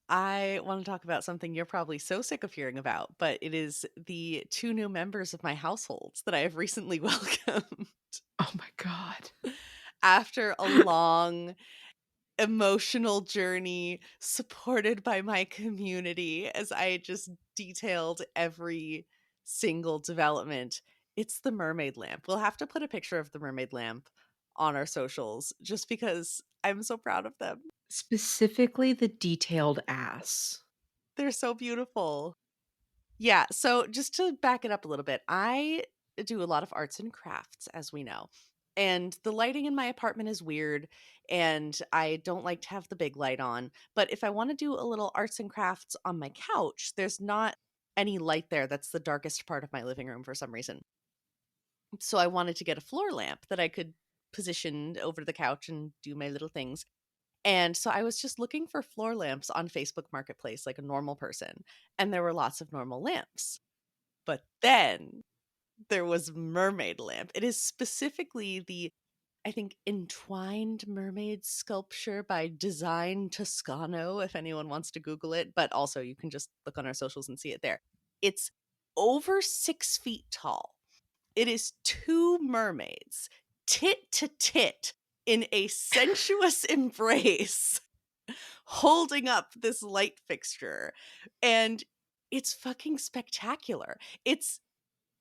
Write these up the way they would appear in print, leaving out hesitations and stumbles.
I want to talk about something you're probably so sick of hearing about, but it is the two new members of my households that I have recently welcomed Oh my God. after a long emotional journey supported by my community as I just detailed every single development. It's the mermaid lamp. We'll have to put a picture of the mermaid lamp on our socials just because I'm so proud of them. Specifically the detailed ass. They're so beautiful. Yeah, so just to back it up a little bit, I do a lot of arts and crafts, as we know. And the lighting in my apartment is weird, and I don't like to have the big light on. But if I want to do a little arts and crafts on my couch, there's not any light there. That's the darkest part of my living room for some reason. So I wanted to get a floor lamp that I could position over the couch and do my little things. And so I was just looking for floor lamps on Facebook Marketplace like a normal person, and there were lots of normal lamps. But then there was mermaid lamp. It is specifically the, I think, entwined mermaid sculpture by Design Toscano, if anyone wants to Google it. But also, you can just look on our socials and see it there. It's over 6 feet tall. It is two mermaids, tit to tit, in a sensuous embrace, holding up this light fixture. And it's fucking spectacular. It's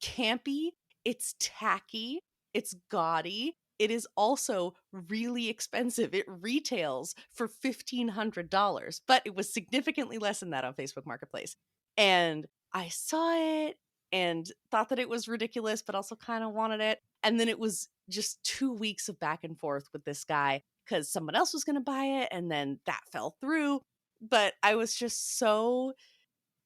campy, it's tacky, it's gaudy. It is also really expensive. It retails for $1,500, but it was significantly less than that on Facebook Marketplace. And I saw it and thought that it was ridiculous, but also kind of wanted it. And then it was just 2 weeks of back and forth with this guy because someone else was going to buy it. And then that fell through. But I was just so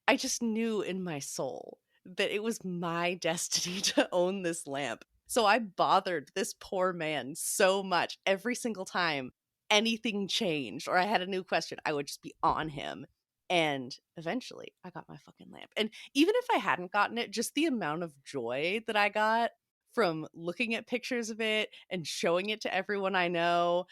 I just knew in my soul that it was my destiny to own this lamp. So I bothered this poor man so much every single time anything changed or I had a new question, I would just be on him. And eventually I got my fucking lamp. And even if I hadn't gotten it, just the amount of joy that I got from looking at pictures of it and showing it to everyone I know,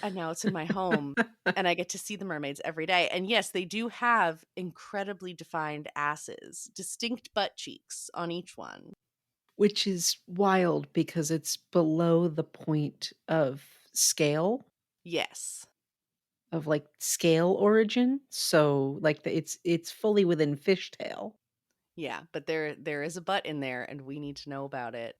and now it's in my home and I get to see the mermaids every day. And yes, they do have incredibly defined asses, distinct butt cheeks on each one. Which is wild because it's below the point of scale, Yes. of, like, scale origin, so, like, it's fully within fishtail. Yeah, but there is a butt in there and we need to know about it.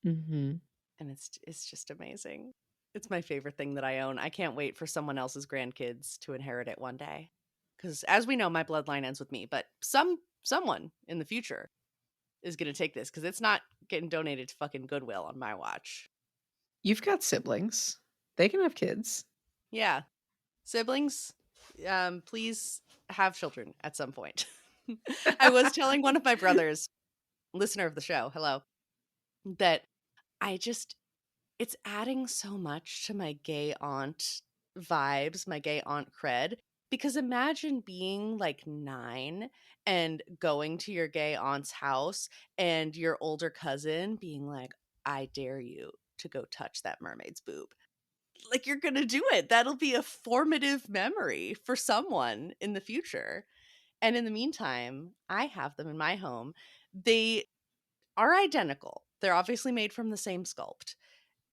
Mhm. And it's just amazing. It's my favorite thing that I own. I can't wait for someone else's grandkids to inherit it one day. Cuz as we know, my bloodline ends with me, but someone in the future is going to take this cuz it's not getting donated to fucking Goodwill on my watch. You've got siblings. They can have kids. Yeah. Siblings, please have children at some point. I was telling one of my brothers, listener of the show, hello, that I just it's adding so much to my gay aunt vibes, my gay aunt cred. Because imagine being like 9 and going to your gay aunt's house and your older cousin being like, I dare you to go touch that mermaid's boob. Like, you're gonna do it. That'll be a formative memory for someone in the future. And in the meantime, I have them in my home. They are identical. They're obviously made from the same sculpt,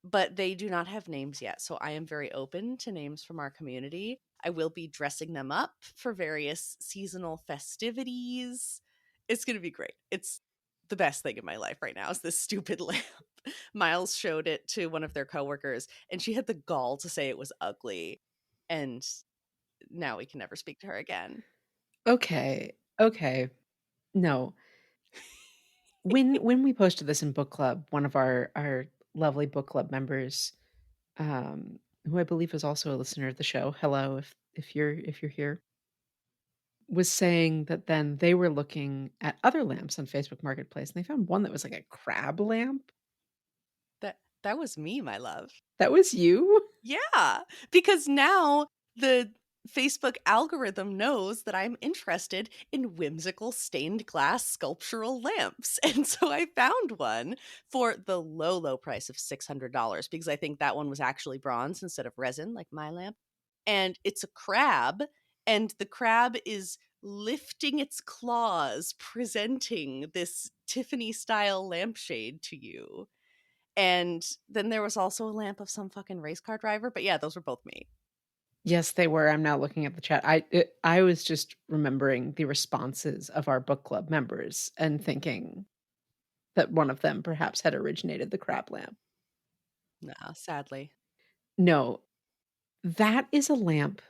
but they do not have names yet. So I am very open to names from our community. I will be dressing them up for various seasonal festivities. It's going to be great. It's the best thing in my life right now is this stupid lamp. Miles showed it to one of their coworkers and she had the gall to say it was ugly. And now we can never speak to her again. Okay, okay. No. When we posted this in book club, one of our lovely book club members, who I believe is also a listener of the show, hello, if you're here, was saying that then they were looking at other lamps on Facebook Marketplace, and they found one that was like a crab lamp. That was me, my love. That was you? Yeah, because now the Facebook algorithm knows that I'm interested in whimsical stained glass sculptural lamps. And so I found one for the low, low price of $600 because I think that one was actually bronze instead of resin, like my lamp. And it's a crab and the crab is lifting its claws, presenting this Tiffany style lampshade to you. And then there was also a lamp of some fucking race car driver, but yeah, those were both me. Yes, they were. I'm now looking at the chat. I was just remembering the responses of our book club members and thinking that one of them perhaps had originated the crab lamp. Nah, sadly. No, that is a lamp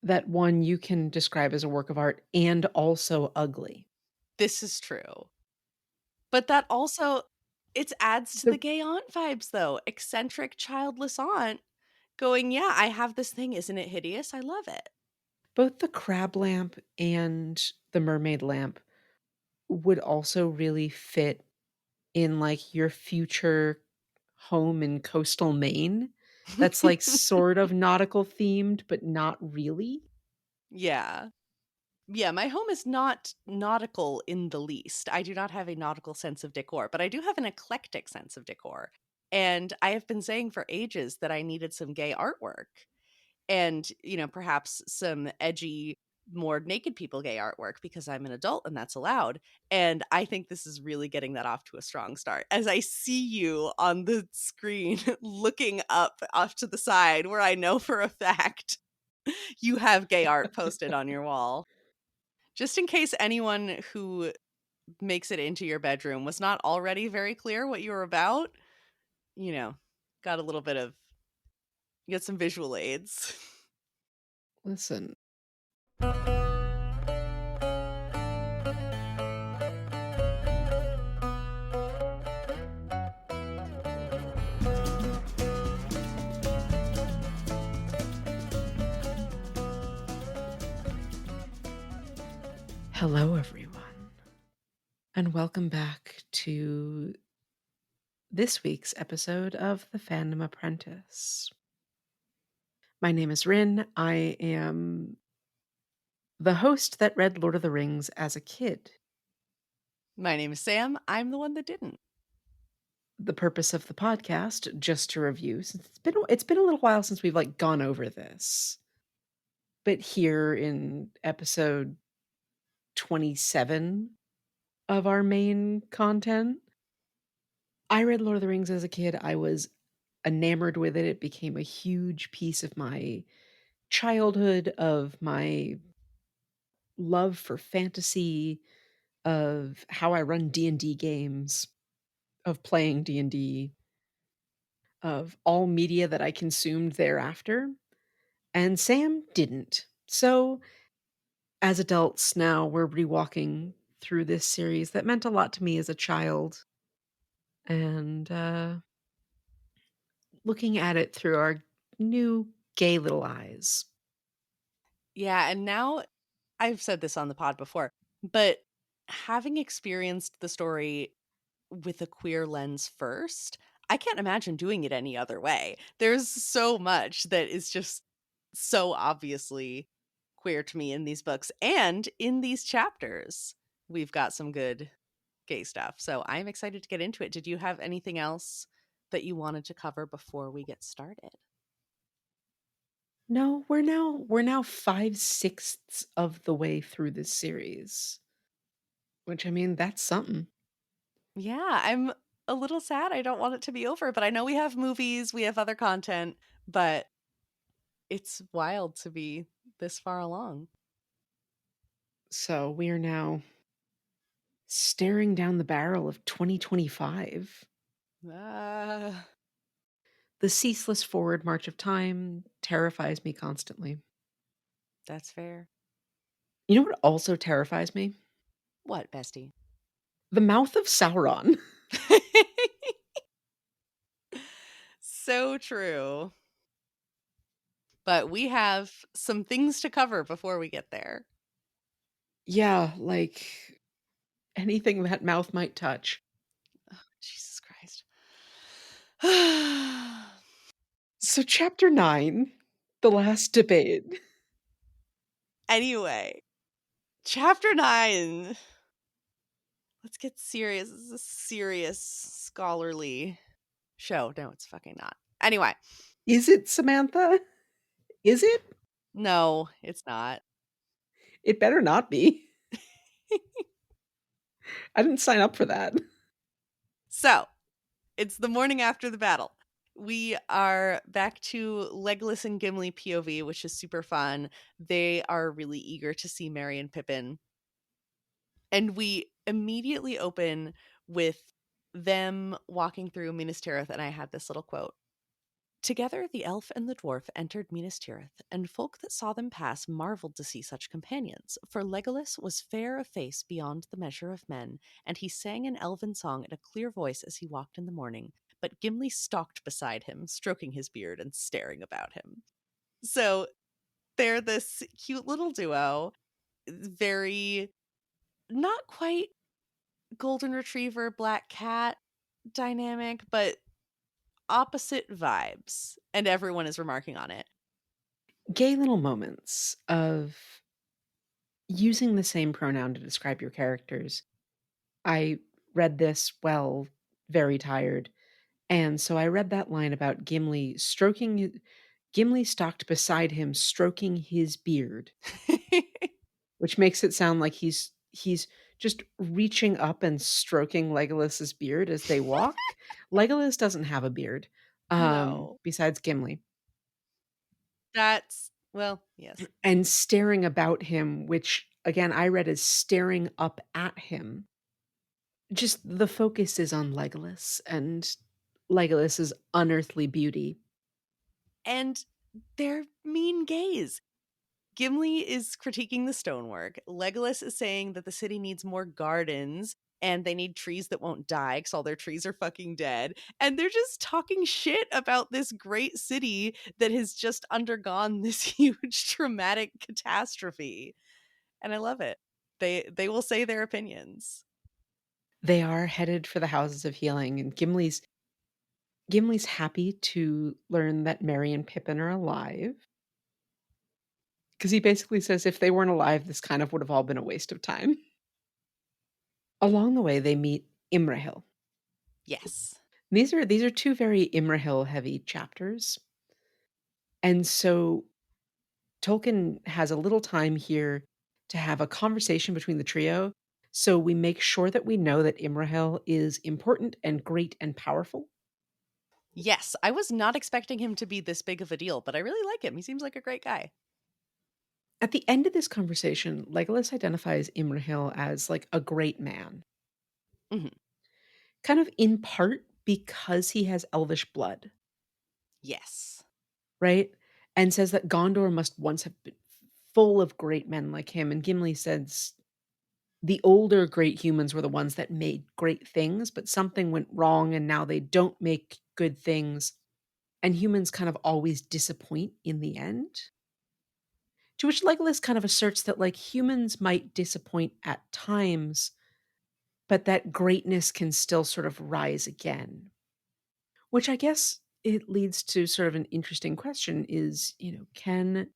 that one you can describe as a work of art and also ugly. This is true. But that also it adds to the The gay aunt vibes though. Eccentric childless aunt going, "Yeah, I have this thing. Isn't it hideous? I love it." both the crab lamp and the mermaid lamp would also really fit in, like, your future home in coastal Maine that's, like, sort of nautical themed, but not really. Yeah. Yeah, my home is not nautical in the least. I do not have a nautical sense of decor, but I do have an eclectic sense of decor. And I have been saying for ages that I needed some gay artwork and, perhaps some edgy, more naked people gay artwork because I'm an adult and that's allowed. And I think this is really getting that off to a strong start. As I see you on the screen looking up off to the side where I know for a fact you have gay art posted on your wall. Just in case anyone who makes it into your bedroom was not already very clear what you were about, you know, got a little bit of you get some visual aids. Listen, hello, everyone, and welcome back to this week's episode of The Fandom Apprentice. My name is Rin. I am the host that read Lord of the Rings as a kid. My name is Sam. I'm the one that didn't. The purpose of the podcast, just to review, since it's been a little while since we've like gone over this, but here in episode 27 of our main content, I read Lord of the Rings as a kid. I was enamored with it. It became a huge piece of my childhood, of my love for fantasy, of how I run D&D games, of playing D&D, of all media that I consumed thereafter. And Sam didn't. So, as adults now, we're rewalking through this series that meant a lot to me as a child and looking at it through our new gay little eyes. Yeah, and now I've said this on the pod before, but having experienced the story with a queer lens first, I can't imagine doing it any other way. There's so much that is just so obviously queer to me in these books and in these chapters. We've got some good gay stuff. So I'm excited to get into it. Did you have anything else that you wanted to cover before we get started? No, we're now 5/6 of the way through this series, which I mean, that's something. Yeah, I'm a little sad. I don't want it to be over, but I know we have movies, we have other content, but it's wild to be this far along. So we are now staring down the barrel of 2025. Ah, The ceaseless forward march of time terrifies me constantly. that's fair. You know what also terrifies me? What, bestie? The mouth of Sauron. So true. But we have some things to cover before we get there. Yeah, like anything that mouth might touch. Jesus Christ. So, chapter 9, the last debate. Anyway, chapter 9. Let's get serious. This is a serious scholarly show. No, it's fucking not. Anyway, Is it Samantha? Is it? no, it's not. It better not be. I didn't sign up for that. So, it's the morning after the battle. We are back to Legolas and Gimli POV, which is super fun. They are really eager to see Merry and Pippin. And we immediately open with them walking through Minas Tirith, and I had this little quote. Together the elf and the dwarf entered Minas Tirith, and folk that saw them pass marveled to see such companions, for Legolas was fair of face beyond the measure of men, and he sang an elven song in a clear voice as he walked in the morning, but Gimli stalked beside him, stroking his beard and staring about him. So they're this cute little duo, very not quite golden retriever, black cat dynamic, but opposite vibes, and everyone is remarking on it. Gay little moments of using the same pronoun to describe your characters. I read this while very tired, and so I read that line about Gimli stalked beside him stroking his beard, which makes it sound like he's just reaching up and stroking Legolas's beard as they walk. Legolas doesn't have a beard, No. besides Gimli, That's well, yes. and staring about him, which again I read as staring up at him. Just the focus is on Legolas and Legolas's unearthly beauty. And they're mean gays. Gimli is critiquing the stonework. Legolas is saying that the city needs more gardens and they need trees that won't die because all their trees are fucking dead. And they're just talking shit about this great city that has just undergone this huge traumatic catastrophe. And I love it. They will say their opinions. They are headed for the houses of healing, and Gimli's happy to learn that Merry and Pippin are alive, because he basically says if they weren't alive, this kind of would have all been a waste of time. Along the way, they meet Imrahil. Yes. These are two very Imrahil heavy chapters, and so Tolkien has a little time here to have a conversation between the trio. So we make sure that we know that Imrahil is important and great and powerful. Yes, I was not expecting him to be this big of a deal, but I really like him. He seems like a great guy. At the end of this conversation, Legolas identifies Imrahil as like a great man, Mhm. kind of in part because he has elvish blood, Yes. right? And says that Gondor must once have been full of great men like him. And Gimli says the older great humans were the ones that made great things, but something went wrong and now they don't make good things. And humans kind of always disappoint in the end. To which Legolas kind of asserts that like humans might disappoint at times, but that greatness can still sort of rise again. Which I guess it leads to sort of an interesting question is, can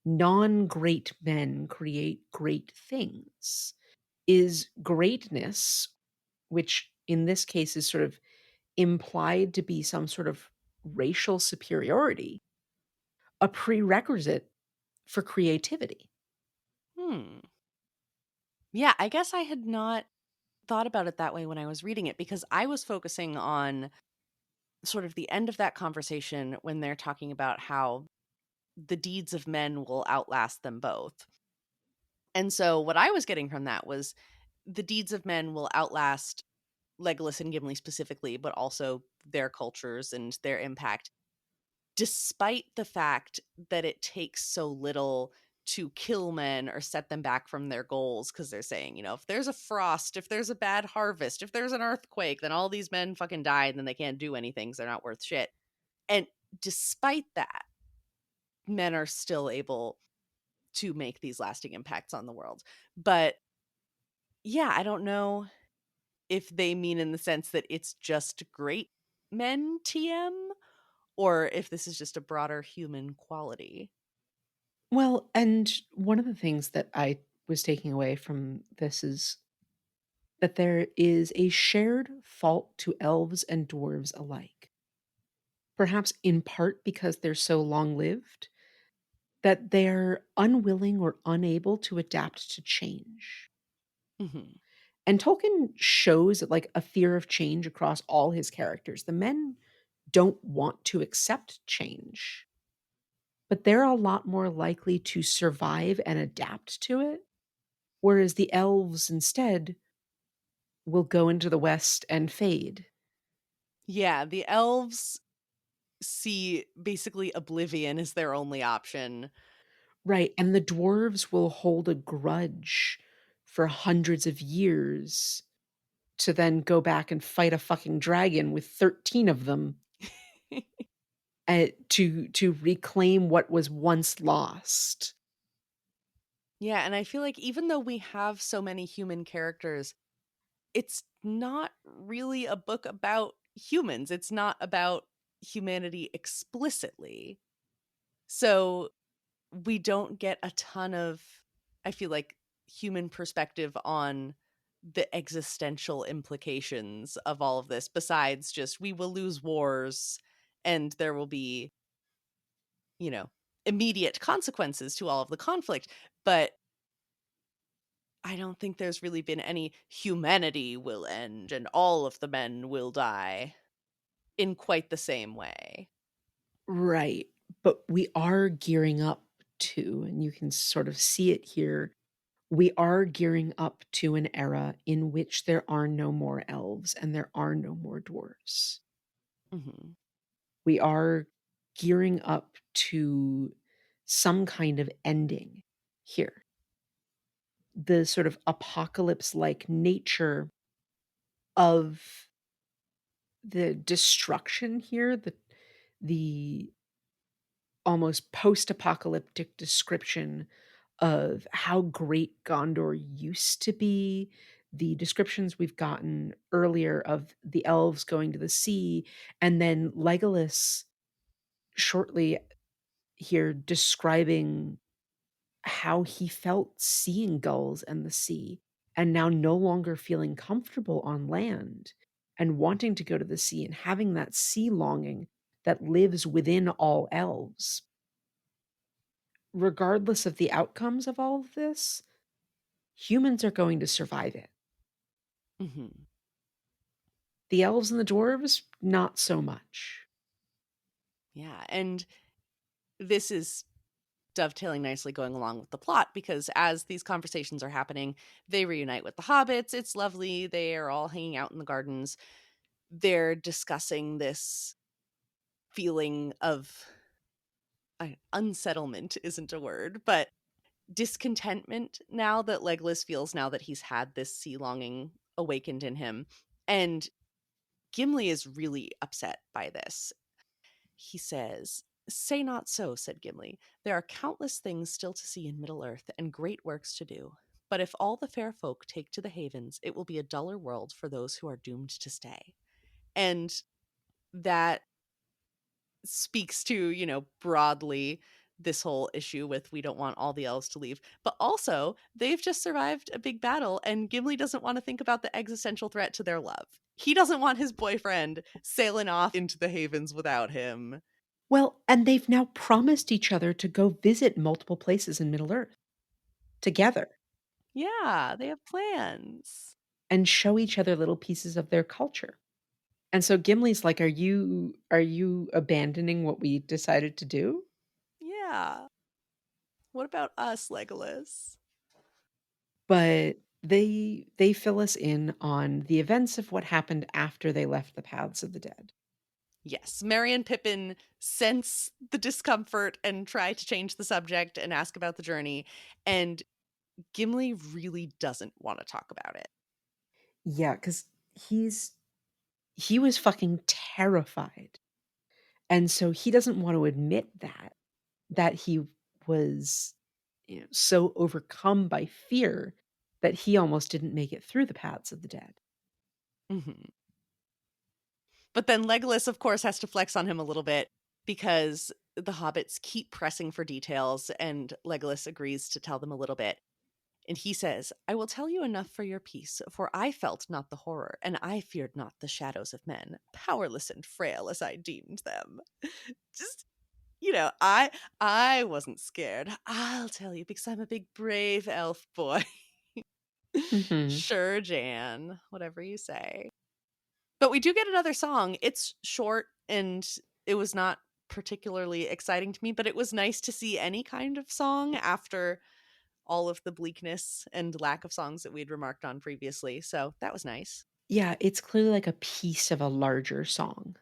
non-great men create great things? Is greatness, which in this case is sort of implied to be some sort of racial superiority, a prerequisite for creativity? Hmm. Yeah, I guess I had not thought about it that way when I was reading it because I was focusing on sort of the end of that conversation when they're talking about how the deeds of men will outlast them both. And so what I was getting from that was the deeds of men will outlast Legolas and Gimli specifically, but also their cultures and their impact, despite the fact that it takes so little to kill men or set them back from their goals because they're saying, if there's a frost, if there's a bad harvest, if there's an earthquake, then all these men fucking die and then they can't do anything because they're not worth shit. And despite that, men are still able to make these lasting impacts on the world. But yeah, I don't know if they mean in the sense that it's just great men TM or if this is just a broader human quality. Well, and one of the things that I was taking away from this is that there is a shared fault to elves and dwarves alike. Perhaps in part because they're so long lived, that they're unwilling or unable to adapt to change. Mhm. And Tolkien shows like a fear of change across all his characters. The men don't want to accept change, but they're a lot more likely to survive and adapt to it, whereas the elves instead will go into the West and fade. Yeah, the elves see basically oblivion as their only option. Right, and the dwarves will hold a grudge for hundreds of years to then go back and fight a fucking dragon with 13 of them, to reclaim what was once lost. Yeah, and I feel like even though we have so many human characters, it's not really a book about humans. It's not about humanity explicitly. So we don't get a ton of, I feel like, human perspective on the existential implications of all of this, besides just we will lose wars and there will be, you know, immediate consequences to all of the conflict. But I don't think there's really been any humanity will end and all of the men will die in quite the same way. Right, but we are gearing up to, and you can sort of see it here, we are gearing up to an era in which there are no more elves and there are no more dwarves. Mhm. We are gearing up to some kind of ending here. The sort of apocalypse like nature of the destruction here, the almost post-apocalyptic description of how great Gondor used to be, the descriptions we've gotten earlier of the elves going to the sea, and then Legolas shortly here describing how he felt seeing gulls and the sea, and now no longer feeling comfortable on land and wanting to go to the sea and having that sea longing that lives within all elves. Regardless of the outcomes of all of this, humans are going to survive it. Mhm. The elves and the dwarves, not so much. Yeah, and this is dovetailing nicely going along with the plot because as these conversations are happening, they reunite with the hobbits. It's lovely. They are all hanging out in the gardens. They're discussing this feeling of unsettlement isn't a word, but discontentment now that Legolas feels now that he's had this sea longing awakened in him. And Gimli is really upset by this. He says, "Say not so," said Gimli. "There are countless things still to see in Middle-earth, and great works to do. But if all the fair folk take to the havens, it will be a duller world for those who are doomed to stay." And that speaks to, broadly this whole issue with we don't want all the elves to leave. But also, they've just survived a big battle, and Gimli doesn't want to think about the existential threat to their love. He doesn't want his boyfriend sailing off into the havens without him. Well, and they've now promised each other to go visit multiple places in Middle Earth together Yeah, they have plans. and show each other little pieces of their culture. And so Gimli's like, "Are you abandoning what we decided to do?" Yeah. What about us, Legolas? But they fill us in on the events of what happened after they left the paths of the dead. Yes, Merry and Pippin sense the discomfort and try to change the subject and ask about the journey, and Gimli really doesn't want to talk about it. Yeah, because he was fucking terrified. And so he doesn't want to admit that he was, so overcome by fear that he almost didn't make it through the paths of the dead. Mhm. But then Legolas, of course, has to flex on him a little bit because the hobbits keep pressing for details, and Legolas agrees to tell them a little bit. And he says, "I will tell you enough for your peace, for I felt not the horror, and I feared not the shadows of men, powerless and frail as I deemed them." Just I wasn't scared. I'll tell you because I'm a big brave elf boy. Mhm. Sure, Jan. Whatever you say. But we do get another song. It's short and it was not particularly exciting to me, but it was nice to see any kind of song after all of the bleakness and lack of songs that we'd remarked on previously. So that was nice. Yeah, it's clearly like a piece of a larger song.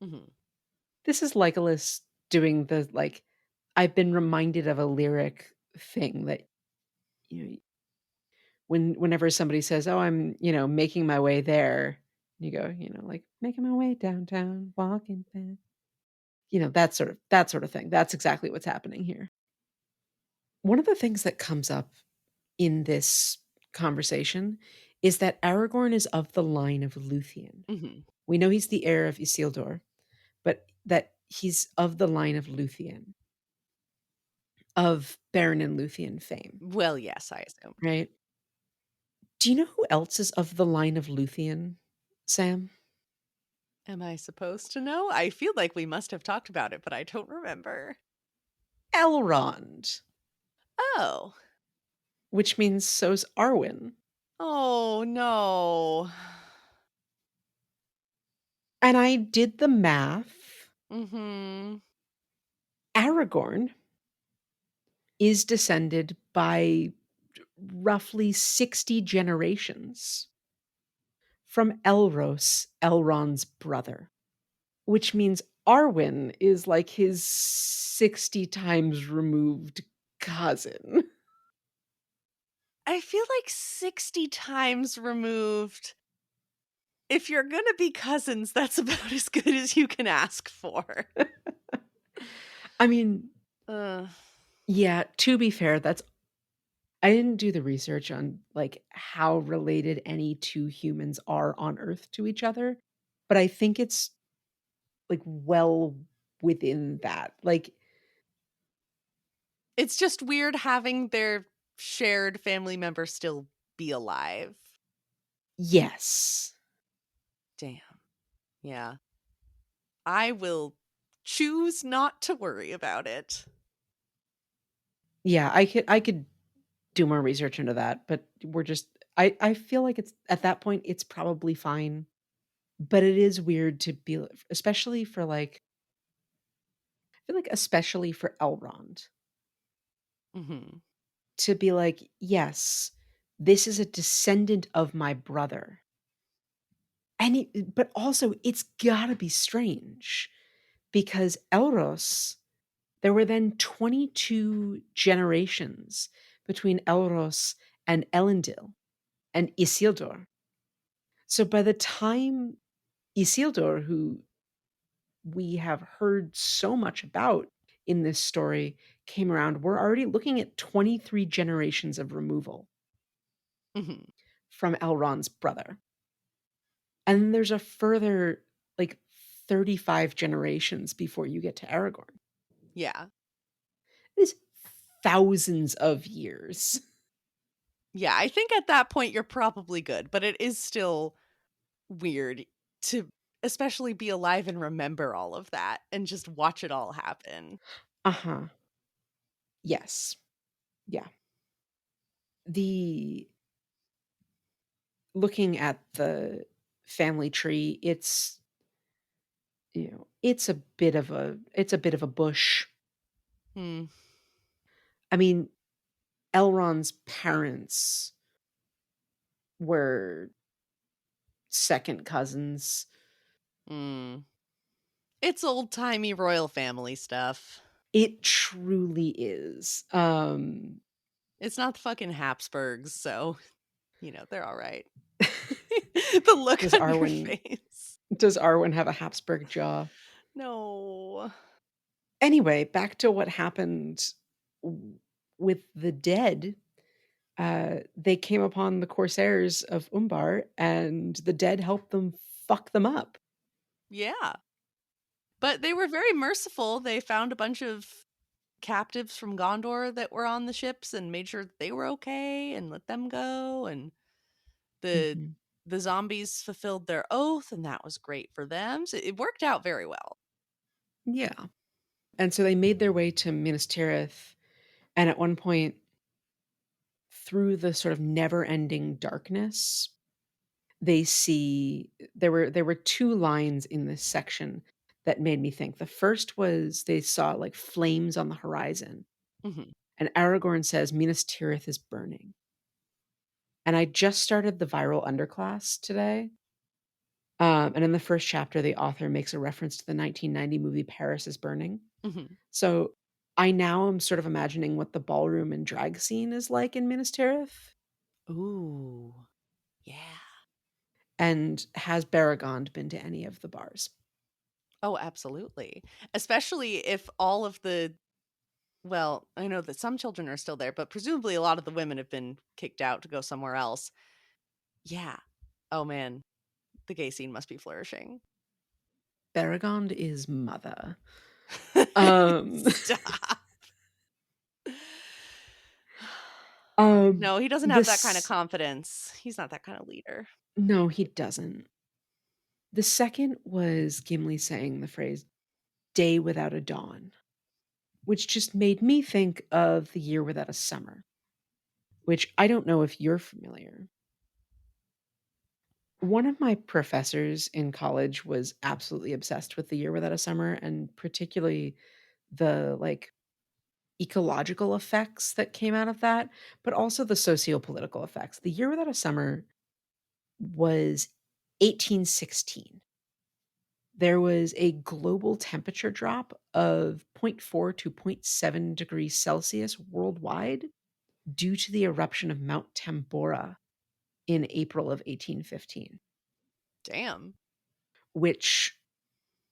Mhm. This is Legolas doing the, like, I've been reminded of a lyric thing that, you know, whenever somebody says, "Oh, I'm, making my way there," you go, like, "Making my way downtown, walking fast." That sort of thing. That's exactly what's happening here. One of the things that comes up in this conversation is that Aragorn is of the line of Luthien. Mhm. We know he's the heir of Isildur, but that he's of the line of Luthien, of Beren and Luthien fame, Well, yes, I assumed. right? Do you know who else is of the line of Luthien, Sam? Am I supposed to know? I feel like we must have talked about it, but I don't remember. Elrond, Oh. which means so's Arwen. Oh, no. And I did the math. Mhm. Aragorn is descended by roughly 60 generations from Elros, Elrond's brother, which means Arwen is like his 60 times removed cousin. I feel like 60 times removed. If you're gonna be cousins, that's about as good as you can ask for. I mean, Ugh. yeah, to be fair, I didn't do the research on like how related any two humans are on Earth to each other, but I think it's like well within that. Like, It's just weird having their shared family member still be alive. yes. Damn. Yeah. I will choose not to worry about it. Yeah, I could do more research into that, but I feel like it's at that point it's probably fine, but it is weird to be especially for like I feel like especially for Elrond Mhm. to be like, "Yes, this is a descendant of my brother." But also it's got to be strange because Elros there were then 22 generations between Elros and Elendil and Isildur. So by the time Isildur, who we have heard so much about in this story, came around, we're already looking at 23 generations of removal Mhm. from Elrond's brother. And then there's a further like 35 generations before you get to Aragorn. Yeah. It is thousands of years. Yeah, I think at that point you're probably good, but it is still weird to especially be alive and remember all of that and just watch it all happen. Uh-huh. Yes. Yeah. The looking at the family tree, it's a bit of a bush. Hmm. I mean, Elrond's parents were second cousins. Mm. It's old-timey royal family stuff. It truly is. It's not the fucking Habsburgs, so, they're alright. The look does on your Arwen face. does Arwen have a Habsburg jaw? No. Anyway, back to what happened w with the dead. They came upon the corsairs of Umbar, and the dead helped them fuck them up. Yeah. But they were very merciful. They found a bunch of captives from Gondor that were on the ships and made sure that they were okay and let them go, and the Mhm. the zombies fulfilled their oath, and that was great for them. So it worked out very well. Yeah. And so they made their way to Minas Tirith, and at one point, through the sort of never-ending darkness, they see there were 2 lines in this section that made me think. The first was they saw, like, flames on the horizon, Mhm. and Aragorn says, "Minas Tirith is burning." And I just started the viral underclass today, and in the first chapter, the author makes a reference to the 1990 movie Paris is Burning. Mhm. So, I now am sort of imagining what the ballroom and drag scene is like in Minas Tirith, Ooh. Yeah. and has Baragond been to any of the bars? Oh, absolutely. Especially if all of the well, I know that some children are still there, but presumably a lot of the women have been kicked out to go somewhere else. Yeah. Oh, man. The gay scene must be flourishing. Baragond is mother. Um, Stop. No, he doesn't have that kinda this confidence. He's not that kinda leader. No, he doesn't. The second was Gimli saying the phrase, "day without a dawn," which just made me think of the year without a summer, which I don't know if you're familiar. One of my professors in college was absolutely obsessed with the year without a summer, and particularly the, like, ecological effects that came out of that, but also the socio-political effects. The year without a summer was 1816. There was a global temperature drop of zero point 0.4 to zero point 0.7 degrees Celsius worldwide due to the eruption of Mount Tambora in April of 1815, Damn. which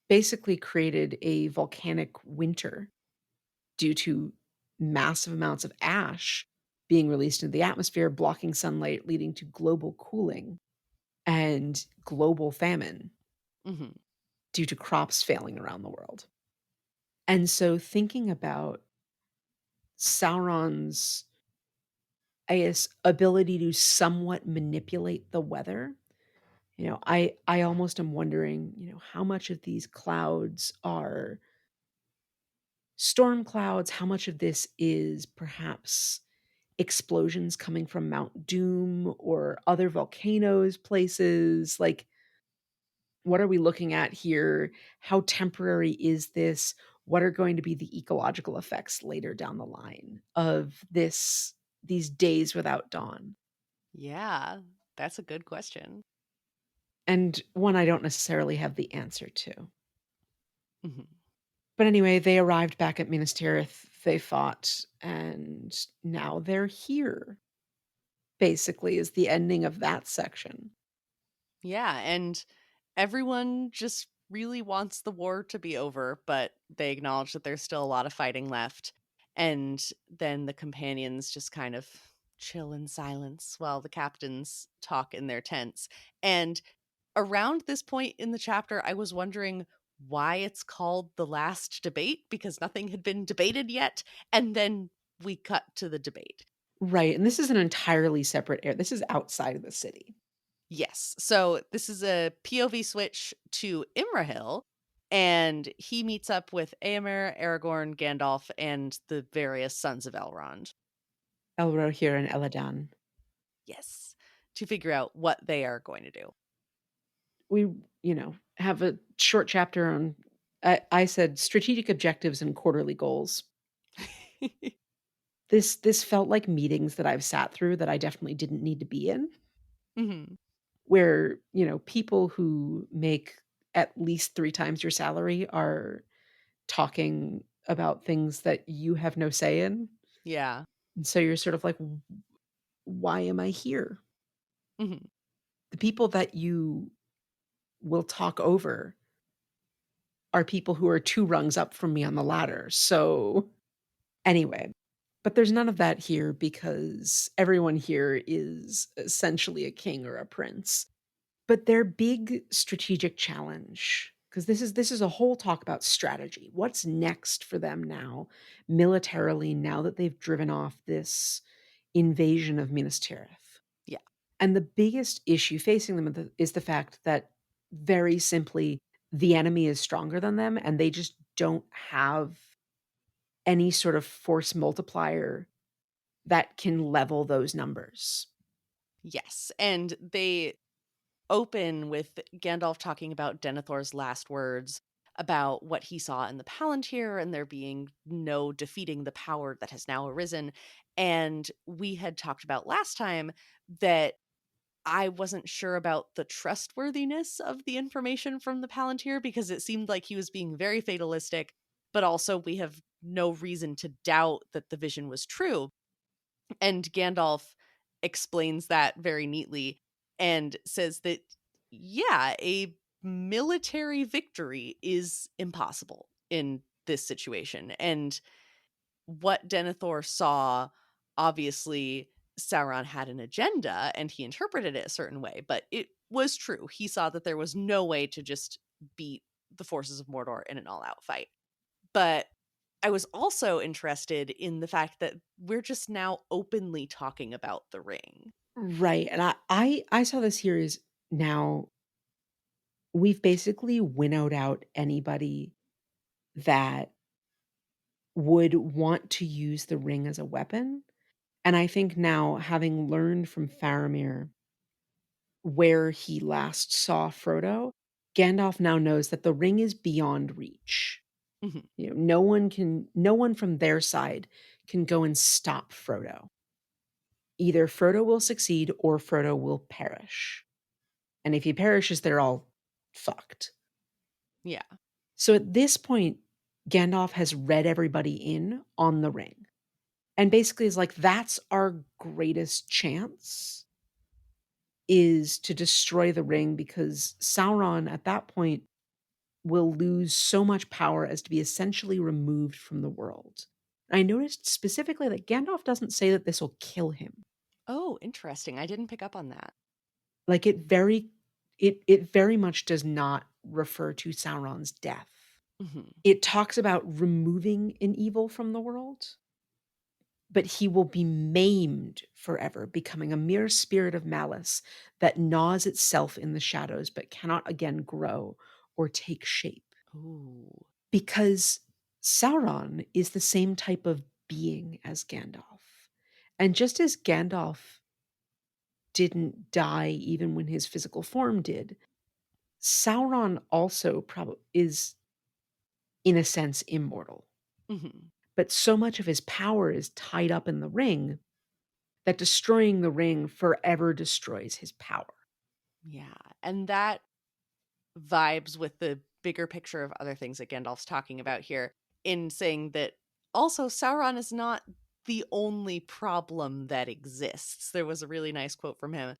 basically created a volcanic winter due to massive amounts of ash being released into the atmosphere, blocking sunlight, leading to global cooling and global famine Mhm. due to crops failing around the world. And so thinking about Sauron's, I guess, ability to somewhat manipulate the weather, I almost am wondering, how much of these clouds are storm clouds, how much of this is perhaps explosions coming from Mount Doom or other volcanoes places, like, what are we looking at here? How temporary is this? What are going to be the ecological effects later down the line of these days without dawn? Yeah. That's a good question. And one I don't necessarily have the answer to. Mhm. But anyway, they arrived back at Minas Tirith, they fought, and now they're here, basically, is the ending of that section. Yeah, and everyone just really wants the war to be over, but they acknowledge that there's still a lot of fighting left. And then the companions just kind of chill in silence while the captains talk in their tents. And around this point in the chapter, I was wondering why it's called the last debate because nothing had been debated yet. And then we cut to the debate. Right, and this is an entirely separate area. This is outside of the city. Yes. So this is a POV switch to Imrahil, and he meets up with Éomer, Aragorn, Gandalf, and the various sons of Elrond. Elrohir and Eladan. Yes. To figure out what they are going to do. We, have a short chapter on, I said strategic objectives and quarterly goals. This felt like meetings that I've sat through that I definitely didn't need to be in, Mhm. where, people who make at least 3 times your salary are talking about things that you have no say in, Yeah. and so you're sort of like, "Why am I here?" Mhm. The people that you will talk over are people who are 2 rungs up from me on the ladder, so anyway, but there's none of that here because everyone here is essentially a king or a prince. But their big strategic challenge, because this is a whole talk about strategy. What's next for them now, militarily, now that they've driven off this invasion of Minas Tirith? Yeah. And the biggest issue facing them is the fact that, very simply, the enemy is stronger than them, and they just don't have any sort of force multiplier that can level those numbers. Yes, and they open with Gandalf talking about Denethor's last words about what he saw in the Palantir and there being no defeating the power that has now arisen. And we had talked about last time that I wasn't sure about the trustworthiness of the information from the Palantir because it seemed like he was being very fatalistic, but also we have no reason to doubt that the vision was true. And Gandalf explains that very neatly and says that, yeah, a military victory is impossible in this situation. And what Denethor saw, obviously, Sauron had an agenda and he interpreted it a certain way, but it was true. He saw that there was no way to just beat the forces of Mordor in an all out fight. But I was also interested in the fact that we're just now openly talking about the ring. Right, and I saw this here as now we've basically winnowed out anybody that would want to use the ring as a weapon, and I think now, having learned from Faramir where he last saw Frodo, Gandalf now knows that the ring is beyond reach. Mhm. No one from their side can go and stop Frodo. Either Frodo will succeed or Frodo will perish. And if he perishes, they're all fucked. Yeah. So at this point, Gandalf has read everybody in on the ring. And basically is like, that's our greatest chance is to destroy the ring because Sauron at that point will lose so much power as to be essentially removed from the world. I noticed specifically that Gandalf doesn't say that this will kill him. Oh, interesting. I didn't pick up on that. Like it very much does not refer to Sauron's death. Mhm. It talks about removing an evil from the world, but he will be maimed forever, becoming a mere spirit of malice that gnaws itself in the shadows but cannot again grow or take shape. Ooh. Because Sauron is the same type of being as Gandalf. And just as Gandalf didn't die even when his physical form did, Sauron also probably is, in a sense, immortal. Mhm. But so much of his power is tied up in the ring that destroying the ring forever destroys his power. Yeah. And that vibes with the bigger picture of other things that Gandalf's talking about here in saying that also Sauron is not the only problem that exists. There was a really nice quote from him.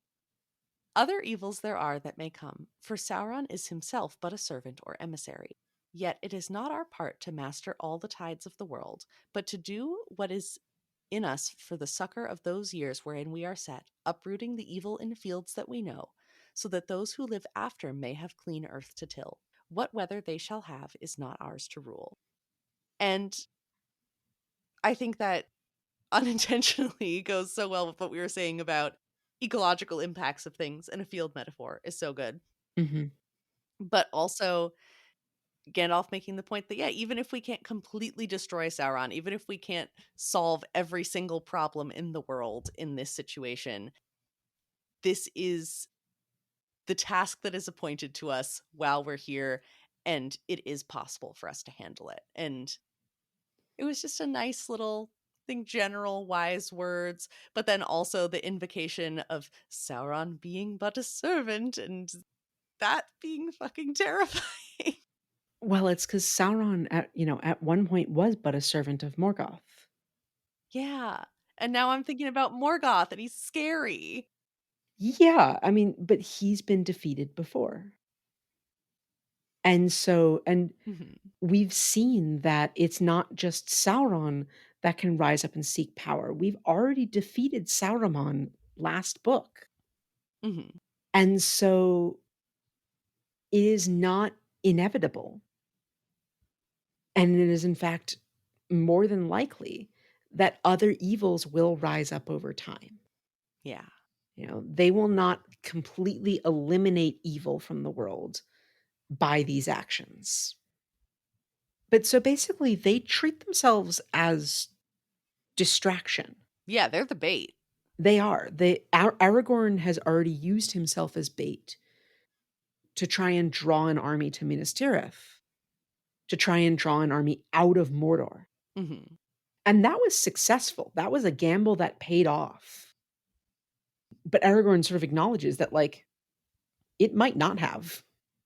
Other evils there are that may come, for Sauron is himself but a servant or emissary. Yet it is not our part to master all the tides of the world, but to do what is in us for the succor of those years wherein we are set, uprooting the evil in fields that we know, so that those who live after may have clean earth to till. What weather they shall have is not ours to rule. And I think that unintentionally goes so well with what we were saying about ecological impacts of things, and a field metaphor is so good. Mhm. But also Gandalf making the point that, yeah, even if we can't completely destroy Sauron, even if we can't solve every single problem in the world in this situation, this is the task that is appointed to us while we're here, and it is possible for us to handle it. And it was just a nice little thing, general wise words, but then also the invocation of Sauron being but a servant and that being fucking terrifying. Well, it's because Sauron at one point was but a servant of Morgoth. Yeah. And now I'm thinking about Morgoth and he's scary. Yeah, I mean, but he's been defeated before. And Mhm. we've seen that it's not just Sauron that can rise up and seek power. We've already defeated Sauron last book. Mhm. And so it is not inevitable. And it is, in fact, more than likely that other evils will rise up over time. Yeah. They will not completely eliminate evil from the world by these actions. But so basically, they treat themselves as distraction. Yeah, they're the bait. They are. Aragorn has already used himself as bait to try and draw an army to Minas Tirith, to try and draw an army out of Mordor. Mhm. And that was successful. That was a gamble that paid off. But Aragorn sort of acknowledges that, like, it might not have.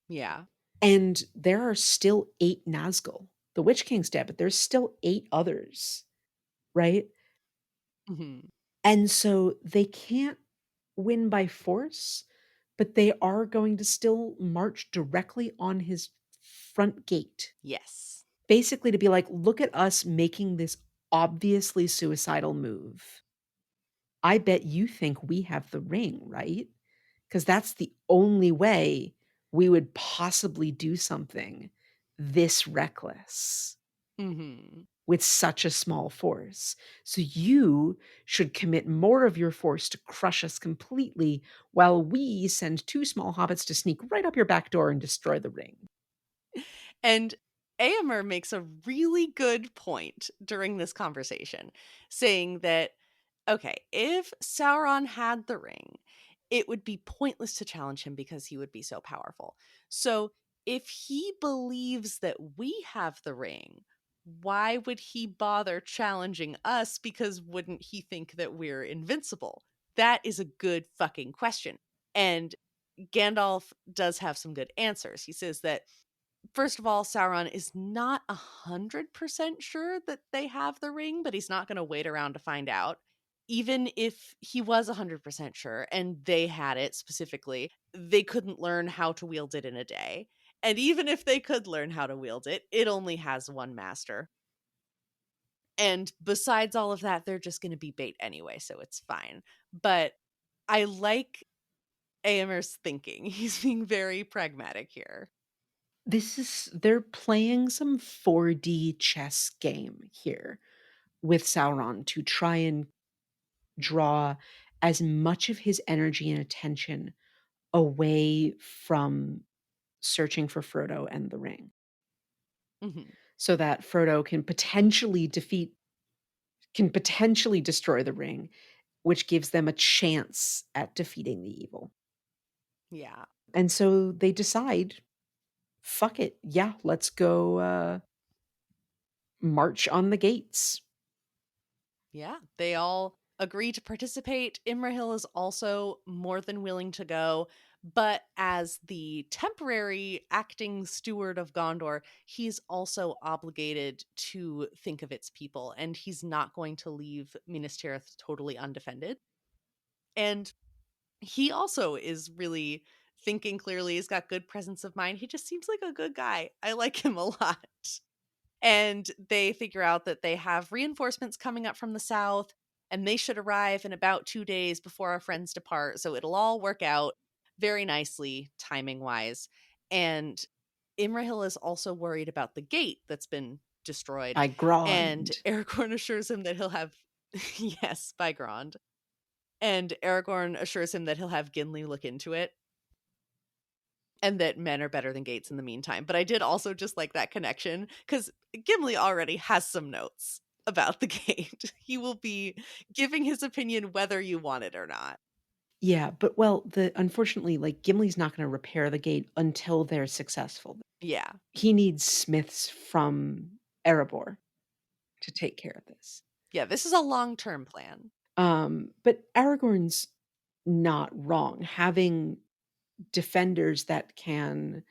Yeah. And there are still 8 Nazgul. The Witch King's dead, but there's still 8 others, right? Mhm. And so they can't win by force, but they are going to still march directly on his front gate. Yes. Basically to be like, "Look at us making this obviously suicidal move. I bet you think we have the ring, right? Because that's the only way we would possibly do something this reckless Mhm. with such a small force. So you should commit more of your force to crush us completely while we send 2 small hobbits to sneak right up your back door and destroy the ring." And Aomer makes a really good point during this conversation, saying that, okay, if Sauron had the ring, it would be pointless to challenge him because he would be so powerful. So if he believes that we have the ring, why would he bother challenging us? Because wouldn't he think that we're invincible? That is a good fucking question. And Gandalf does have some good answers. He says that first of all, Sauron is not 100% sure that they have the ring, but he's not going to wait around to find out. Even if he was 100% sure and they had it specifically, they couldn't learn how to wield it in a day. And even if they could learn how to wield it, it only has one master. And besides all of that, they're just going to be bait anyway, so it's fine. But I like Aomer's thinking. He's being very pragmatic here. They're playing some 4D chess game here with Sauron to try and draw as much of his energy and attention away from searching for Frodo and the ring, Mhm. so that Frodo can potentially destroy the ring, which gives them a chance at defeating the evil. Yeah. And so they decide, fuck it. Yeah, let's go march on the gates. Yeah, they all agree to participate. Imrahil is also more than willing to go, but as the temporary acting steward of Gondor, he's also obligated to think of its people, and he's not going to leave Minas Tirith totally undefended. And he also is really thinking clearly. He's got good presence of mind. He just seems like a good guy. I like him a lot. And they figure out that they have reinforcements coming up from the south, and they should arrive in about 2 days before our friends depart. So it'll all work out very nicely, timing wise. And Imrahil is also worried about the gate that's been destroyed. By And Grond. Aragorn assures him that he'll have, yes, by Grond. And Aragorn assures him that he'll have Gimli look into it and that men are better than gates in the meantime. But I did also just like that connection because Gimli already has some notes about the gate. He will be giving his opinion whether you want it or not. Yeah, but well, the unfortunately, like Gimli's not going to repair the gate until they're successful. Yeah. He needs smiths from Erebor to take care of this. Yeah, this is a long-term plan. But Aragorn's not wrong. Having defenders that can,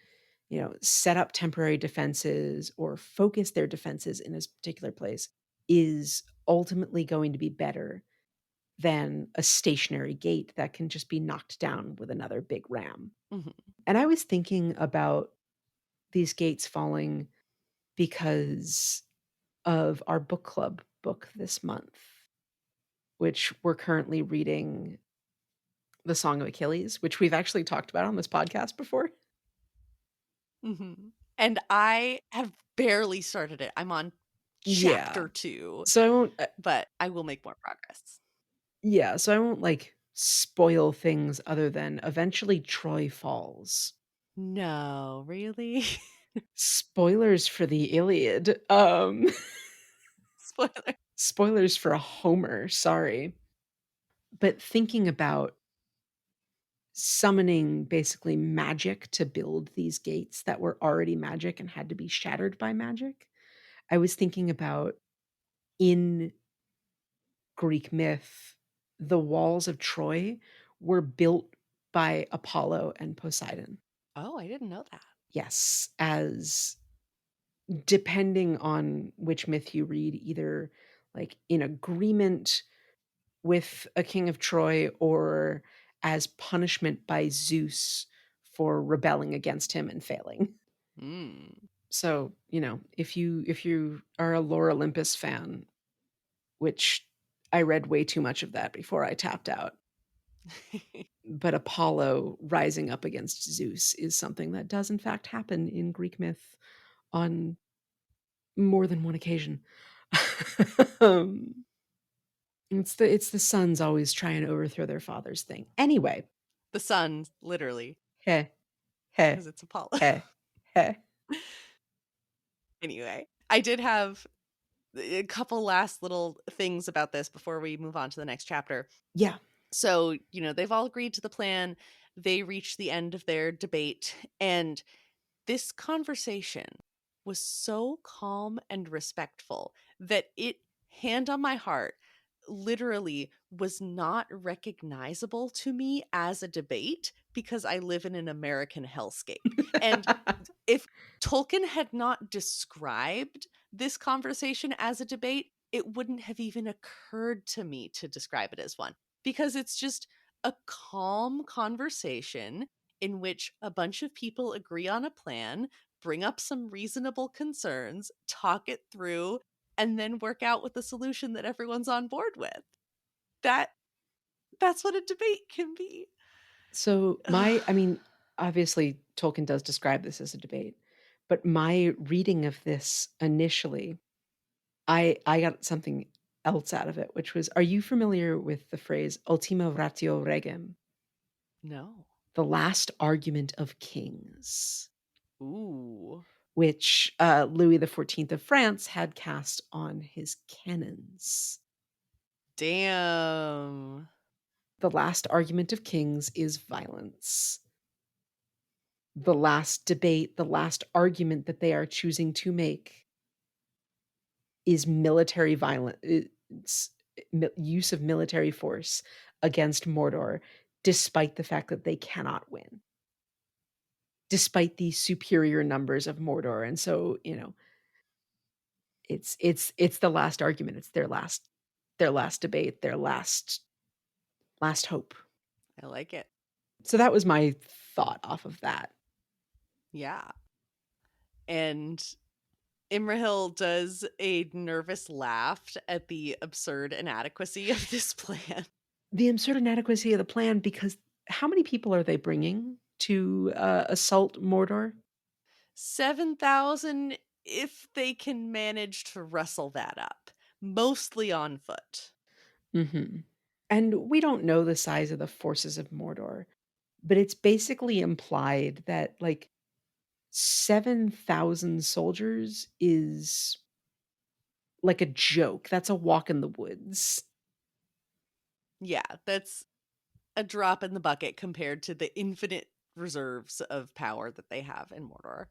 set up temporary defenses or focus their defenses in this particular place is ultimately going to be better than a stationary gate that can just be knocked down with another big ram. Mhm. And I was thinking about these gates falling because of our book club book this month, which we're currently reading The Song of Achilles, which we've actually talked about on this podcast before. Mhm. And I have barely started it. I'm on Yeah. chapter 2, So I won't but I will make more progress. yeah, so I won't like spoil things other than eventually Troy falls. No, really? Spoilers for the Iliad. Spoiler. Spoilers for Homer, sorry. But thinking about summoning basically magic to build these gates that were already magic and had to be shattered by magic, I was thinking about in Greek myth, the walls of Troy were built by Apollo and Poseidon. Oh, I didn't know that. Yes, as depending on which myth you read, either like in agreement with a king of Troy or as punishment by Zeus for rebelling against him and failing. Mm. So, if you are a Lore Olympus fan, which I read way too much of that before I tapped out, but Apollo rising up against Zeus is something that does in fact happen in Greek myth on more than one occasion. um, it's the sons always trying to overthrow their father's thing. Anyway, The sun, literally, heh, heh, because it's Apollo. heh, heh. Anyway, I did have a couple last little things about this before we move on to the next chapter. Yeah. So, they've all agreed to the plan. They reach the end of their debate. And this conversation was so calm and respectful that it, hand on my heart, literally was not recognizable to me as a debate because I live in an American hellscape. And if Tolkien had not described this conversation as a debate, it wouldn't have even occurred to me to describe it as one because it's just a calm conversation in which a bunch of people agree on a plan, bring up some reasonable concerns, talk it through, and then work out with a solution that everyone's on board with. That that's what a debate can be. So Ugh, I mean, obviously Tolkien does describe this as a debate, but my reading of this initially, I got something else out of it, which was, are you familiar with the phrase ultima ratio regem, no. the last argument of kings, Ooh. which Louis XIV of France had cast on his cannons? Damn. The last argument of kings is violence. The last debate, the last argument that they are choosing to make is military violence, use of military force against Mordor, despite the fact that they cannot win, despite the superior numbers of Mordor. And so, it's the last argument. It's their last debate, their last hope. I like it. So that was my thought off of that. Yeah. And Imrahil does a nervous laugh at the absurd inadequacy of this plan. The absurd inadequacy of the plan, because how many people are they bringing to assault Mordor? 7,000 if they can manage to rustle that up, mostly on foot. Mhm. And we don't know the size of the forces of Mordor, but it's basically implied that, like, 7,000 soldiers is like a joke. That's a walk in the woods. Yeah, that's a drop in the bucket compared to the infinite reserves of power that they have in Mordor.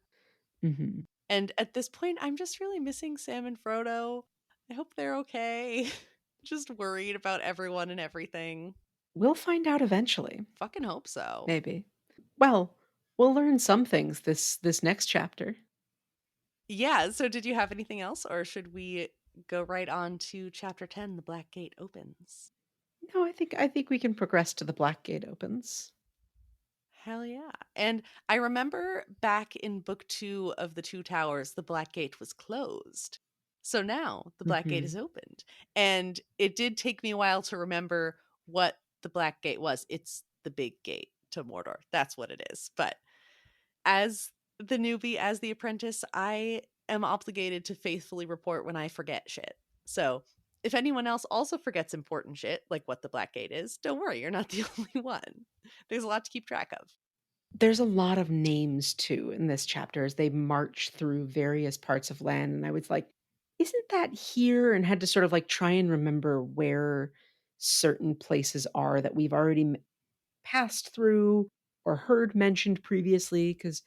Mhm. And at this point, I'm just really missing Sam and Frodo. I hope they're okay. Just worried about everyone and everything. We'll find out eventually, Fucking hope so. maybe. Well, we'll learn some things this next chapter. Yeah, so did you have anything else, or should we go right on to chapter 10, The Black Gate Opens? No, I think we can progress to the Black Gate opens. Hell yeah. And I remember back in book 2 of The Two Towers, the Black Gate was closed. So now the Black Gate is Mhm. opened. And it did take me a while to remember what the Black Gate was. It's the big gate to Mordor. That's what it is. But as the newbie, as the apprentice, I am obligated to faithfully report when I forget shit. So if anyone else also forgets important shit, like what the Black Gate is, don't worry, you're not the only one. There's a lot to keep track of. There's a lot of names too in this chapter as they march through various parts of land, and I was like, "Isn't that here?" And had to sort of, like, try and remember where certain places are that we've already passed through or heard mentioned previously, because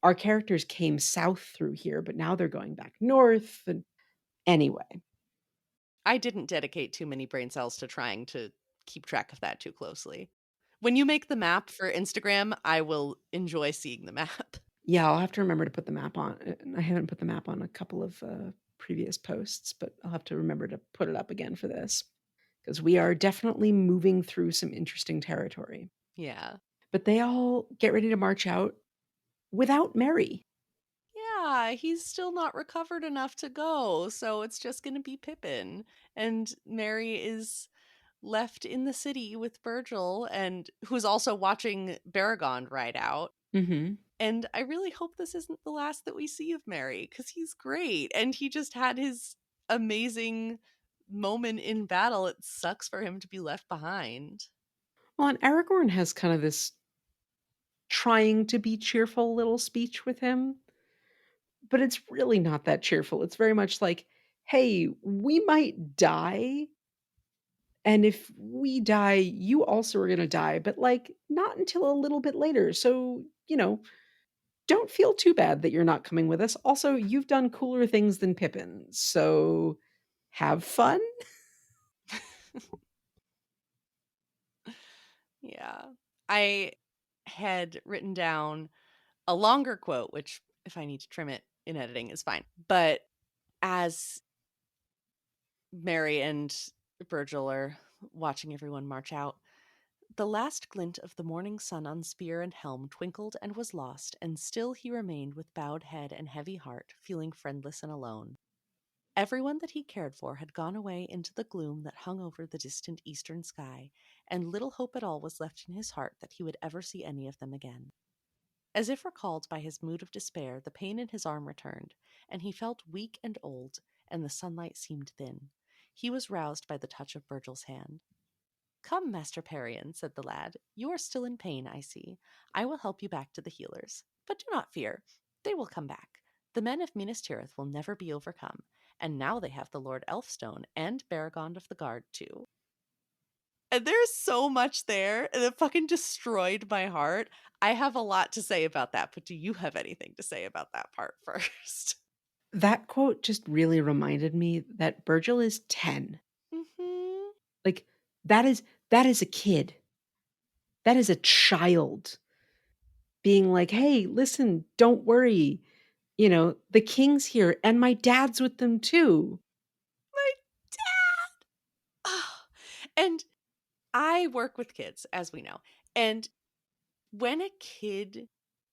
our characters came south through here, but now they're going back north, and anyway. I didn't dedicate too many brain cells to trying to keep track of that too closely. When you make the map for Instagram, I will enjoy seeing the map. Yeah, I'll have to remember to put the map on, I haven't put the map on a couple of, previous posts, but I'll have to remember to put it up again for this, because we are definitely moving through some interesting territory. Yeah. But they all get ready to march out without Mary. Yeah, he's still not recovered enough to go, so it's just gonna be Pippin. And Mary is left in the city with Virgil, and who's also watching Baragond ride out. Mhm. And I really hope this isn't the last that we see of Mary, because he's great. And he just had his amazing moment in battle. It sucks for him to be left behind. Well, and Aragorn has kind of this trying to be cheerful little speech with him, but it's really not that cheerful. It's very much like, "Hey, we might die, and if we die, you also are gonna die, but, like, not until a little bit later, so, don't feel too bad that you're not coming with us. Also, you've done cooler things than Pippin, so have fun." Yeah. I had written down a longer quote, which, if I need to trim it in editing, is fine. But as Mary and Virgil are watching everyone march out, the last glint of the morning sun on spear and helm twinkled and was lost, and still he remained with bowed head and heavy heart, feeling friendless and alone. Everyone that he cared for had gone away into the gloom that hung over the distant eastern sky, and little hope at all was left in his heart that he would ever see any of them again. As if recalled by his mood of despair, the pain in his arm returned, and he felt weak and old, and the sunlight seemed thin. He was roused by the touch of Virgil's hand. "Come, Master Parian," said the lad. "You are still in pain, I see. I will help you back to the healers. But do not fear. They will come back. The men of Minas Tirith will never be overcome. And now they have the Lord Elfstone and Baragond of the Guard, too." And there's so much there that fucking destroyed my heart. I have a lot to say about that, but do you have anything to say about that part first? That quote just really reminded me that Virgil is 10. Hmm. Like, that is a kid. That is a child being like, "Hey, listen, don't worry. The king's here and my dad's with them too." My dad! Oh. And I work with kids, as we know. And when a kid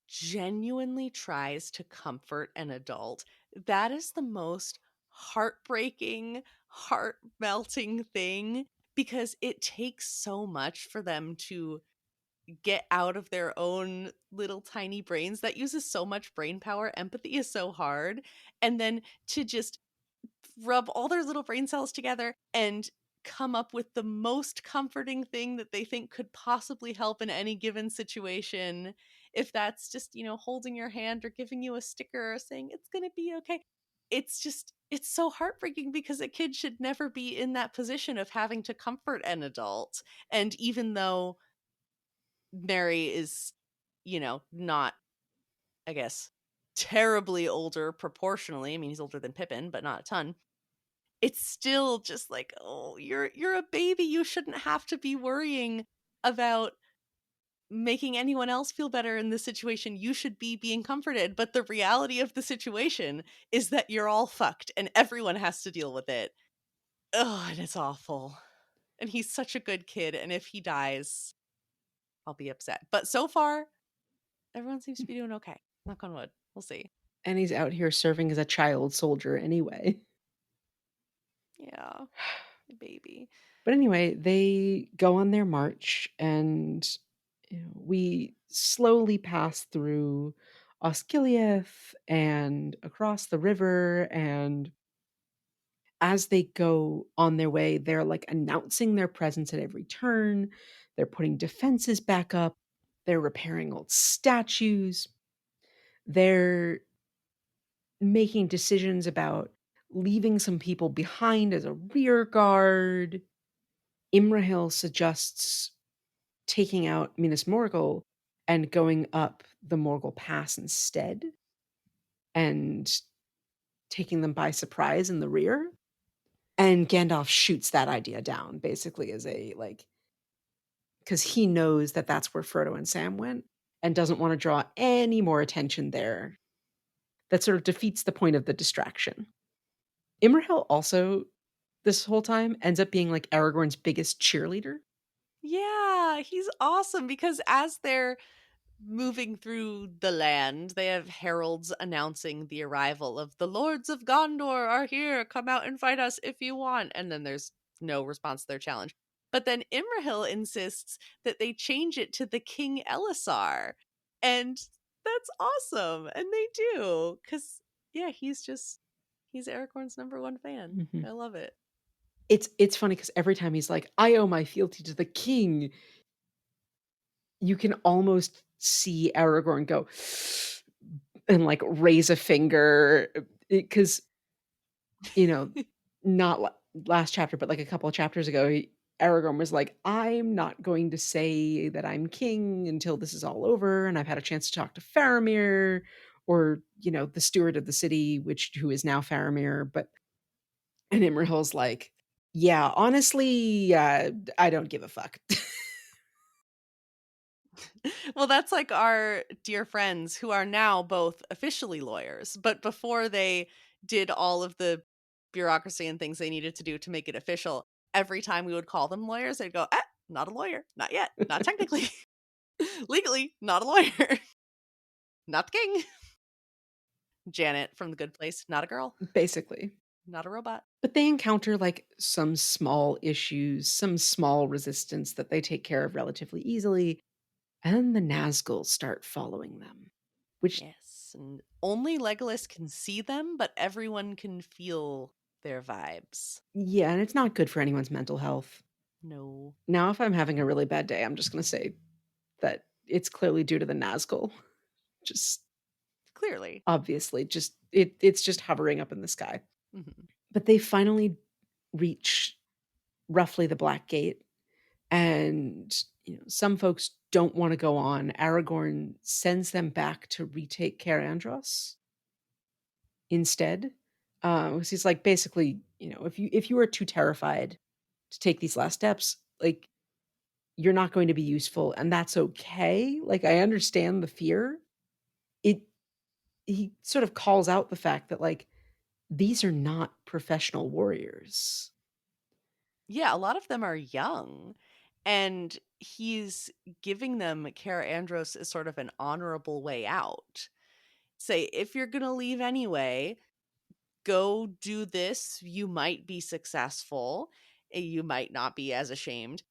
genuinely tries to comfort an adult, that is the most heartbreaking, heart melting thing, because it takes so much for them to get out of their own little tiny brains. That uses so much brain power. Empathy is so hard. And then to just rub all their little brain cells together and come up with the most comforting thing that they think could possibly help in any given situation. If that's just, holding your hand or giving you a sticker or saying it's going to be okay. It's so heartbreaking, because a kid should never be in that position of having to comfort an adult. And even though Mary is, not, I guess, terribly older proportionally. I mean, he's older than Pippin, but not a ton. It's still just like, "Oh, you're a baby, you shouldn't have to be worrying about making anyone else feel better in this situation. You should be being comforted." But the reality of the situation is that you're all fucked and everyone has to deal with it. Oh, and it's awful. And he's such a good kid, and if he dies, I'll be upset. But so far, everyone seems to be doing okay. Knock on wood. We'll see. And he's out here serving as a child soldier anyway. Yeah, my baby. But anyway, they go on their march, and we slowly pass through Osgiliath and across the river. And as they go on their way, they're like announcing their presence at every turn. They're putting defenses back up. They're repairing old statues. They're making decisions about leaving some people behind as a rear guard. Imrahil suggests taking out Minas Morgul and going up the Morgul Pass instead and taking them by surprise in the rear. And Gandalf shoots that idea down basically as a like, because he knows that that's where Frodo and Sam went and doesn't want to draw any more attention there. That sort of defeats the point of the distraction. Imrahil also, this whole time, ends up being like Aragorn's biggest cheerleader. Yeah, he's awesome because as they're moving through the land, they have heralds announcing the arrival of the Lords of Gondor are here. Come out and fight us if you want. And then there's no response to their challenge. But then Imrahil insists that they change it to the King Elisar. And that's awesome. And they do. Because, yeah, he's Aragorn's number one fan. Mhm. I love it. It's funny because every time he's like, "I owe my fealty to the king," you can almost see Aragorn go and, like, raise a finger, because you know, not last chapter, but, like, a couple of chapters ago, Aragorn was like, "I'm not going to say that I'm king until this is all over, and I've had a chance to talk to Faramir," or, the steward of the city, who is now Faramir, and Imrahil's like, "Yeah, honestly, I don't give a fuck." Well, that's like our dear friends who are now both officially lawyers, but before they did all of the bureaucracy and things they needed to do to make it official, every time we would call them lawyers, they'd go, not a lawyer, not yet, not technically, legally, not a lawyer, not the king. Janet from The Good Place, not a girl, Basically. not a robot. But they encounter, like, some small issues, some small resistance that they take care of relatively easily, and the Nazgûl start following them, which Yes, and only Legolas can see them, but everyone can feel their vibes. yeah, and it's not good for anyone's mental health. No, Now, if I'm having a really bad day, I'm just gonna say that it's clearly due to the Nazgûl. Just clearly. obviously, just it's just hovering up in the sky. Mhm. But they finally reach roughly the Black Gate, and, some folks don't wanna go on. Aragorn sends them back to retake Cair Andros instead, 'cause he's like, basically, if you are too terrified to take these last steps, like, you're not going to be useful, and that's okay. Like, I understand the fear. It He sort of calls out the fact that, like, these are not professional warriors. Yeah, a lot of them are young, and he's giving them Kara Andros as sort of an honorable way out. Say, if you're gonna leave anyway, go do this. You might be successful. You might not be as ashamed.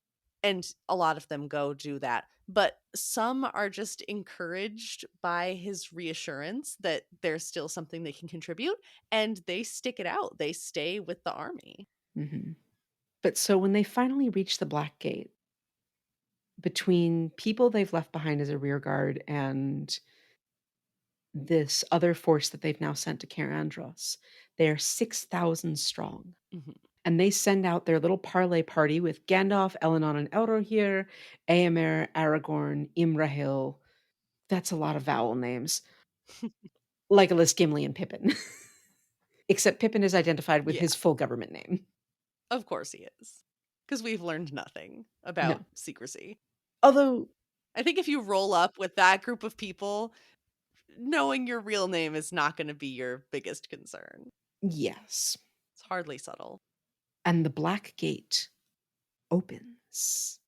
And a lot of them go do that. But some are just encouraged by his reassurance that there's still something they can contribute, and they stick it out. They stay with the army. Mhm. But so when they finally reach the Black Gate, between people they've left behind as a rear guard and this other force that they've now sent to Cair Andros, they are 6,000 strong. Mhm. And they send out their little parlay party with Gandalf, Eleanor, and Elrohir, Éomer, Aragorn, Imrahil. That's a lot of vowel names. Legolas, Gimli, and Pippin. Except Pippin is identified with Yeah. his full government name. Of course he is. Because we've learned nothing No. about secrecy. Although, I think if you roll up with that group of people, knowing your real name is not going to be your biggest concern. yes. It's hardly subtle. And the Black Gate opens.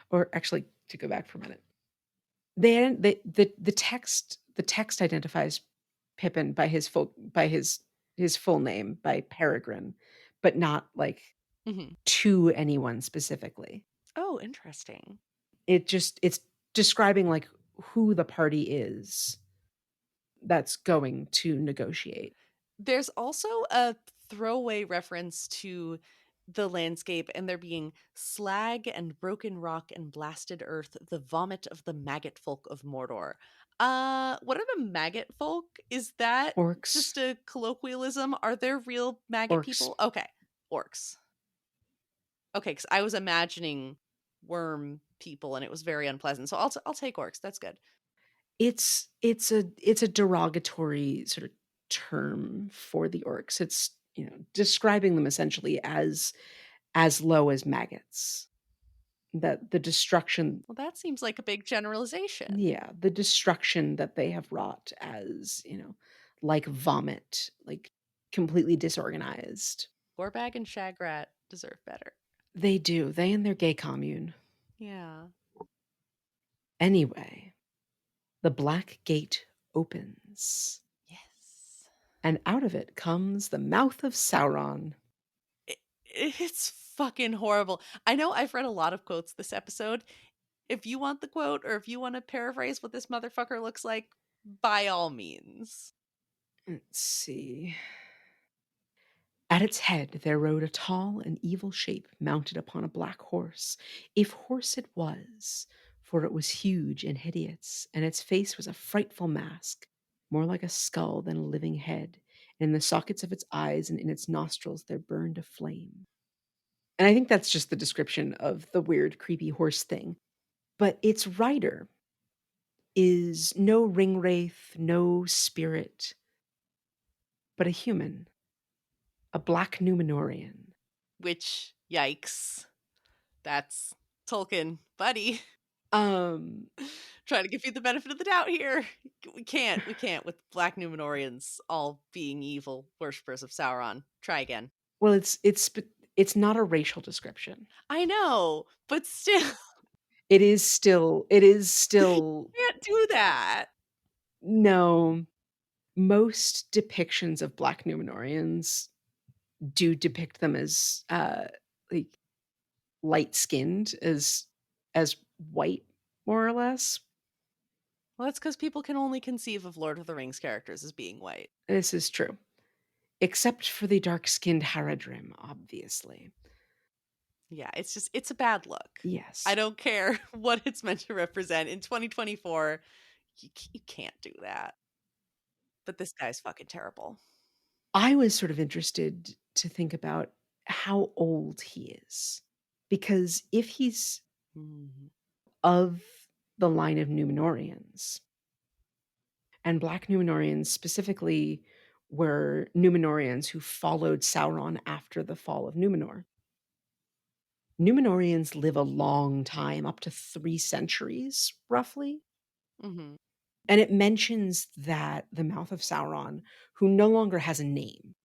Or actually, to go back for a minute, the text identifies Pippin by his full name, by Peregrine, but not like Mhm. to anyone specifically. Oh, interesting. It's describing like who the party is that's going to negotiate. There's also a throwaway reference to the landscape, and there being slag and broken rock and blasted earth, the vomit of the maggot folk of Mordor. What are the maggot folk? Is that Orcs. just a colloquialism? Are there real maggot Orcs. people? Okay, orcs. Okay, because I was imagining worm people, and it was very unpleasant. So I'll take orcs. That's good. It's a derogatory sort of term for the orcs. It's, describing them essentially as low as maggots. That the destruction Well, that seems like a big generalization. Yeah, the destruction that they have wrought as, like vomit, like completely disorganized. Gorbag and Shagrat deserve better. They do, they and their gay commune. Yeah. Anyway, the black gate opens, Yes. and out of it comes the mouth of Sauron. It's fucking horrible. I know I've read a lot of quotes this episode. If you want the quote or if you want to paraphrase what this motherfucker looks like, by all means. Let's see. At its head there rode a tall and evil shape mounted upon a black horse, if horse it was, for it was huge and hideous, and its face was a frightful mask, more like a skull than a living head, and in the sockets of its eyes and in its nostrils there burned a flame. And I think that's just the description of the weird, creepy horse thing. But its rider is no ringwraith, no spirit, but a human, a black Numenorian. Which, yikes. That's Tolkien, buddy. Um, Trying to give you the benefit of the doubt here. We can't with Black Numenorians all being evil worshippers of Sauron. Try again. well, it's not a racial description. I know, but still, It is still can't do that. no. Most depictions of Black Numenorians do depict them as like light skinned, as white, more or less. Well, that's because people can only conceive of Lord of the Rings characters as being white. This is true, except for the dark skinned Haradrim, obviously. Yeah, it's a bad look. I Yes. don't care what it's meant to represent. In 2024, you can't do that. But this guy's fucking terrible. I was sort of interested to think about how old he is. Because if he's Mhm. of the line of Numenorians, and Black Numenorians specifically were Numenorians who followed Sauron after the fall of Numenor. Numenorians live a long time, up to 3 centuries, roughly. Mhm. And it mentions that the mouth of Sauron, who no longer has a name,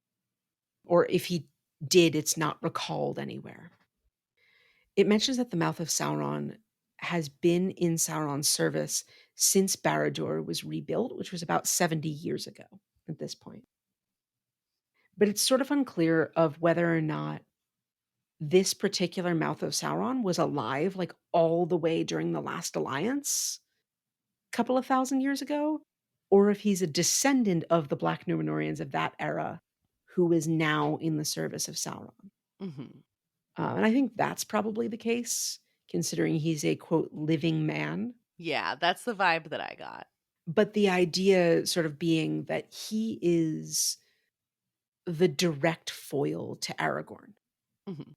or if he did, it's not recalled anywhere. It mentions that the mouth of Sauron has been in Sauron's service since Barad-dûr was rebuilt, which was about 70 years ago at this point. But it's sort of unclear of whether or not this particular mouth of Sauron was alive, like, all the way during the last alliance, a couple of thousand years ago, or if he's a descendant of the Black Numenorians of that era who is now in the service of Sauron. Mhm. And I think that's probably the case, considering he's a quote living man. Yeah, that's the vibe that I got. But the idea sort of being that he is the direct foil to Aragorn. Mhm.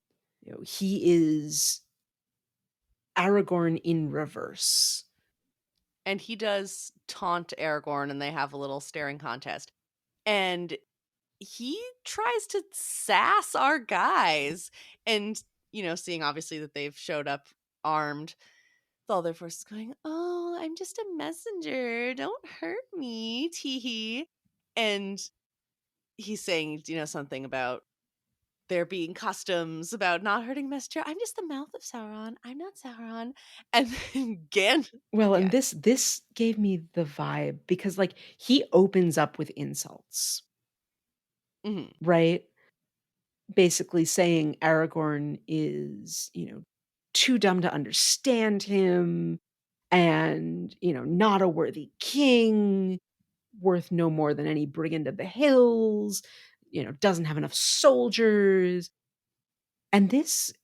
He is Aragorn in reverse. And he does taunt Aragorn, and they have a little staring contest. And he tries to sass our guys. And, seeing obviously that they've showed up armed, with all their forces going, "Oh, I'm just a messenger. Don't hurt me, teehee." And he's saying, something about there being customs about not hurting messenger. I'm just the mouth of Sauron. I'm not Sauron. And then Well, and yeah. this gave me the vibe because, like, he opens up with insults, Mhm. right? Basically saying Aragorn is, too dumb to understand him and, not a worthy king, worth no more than any brigand of the hills, doesn't have enough soldiers. And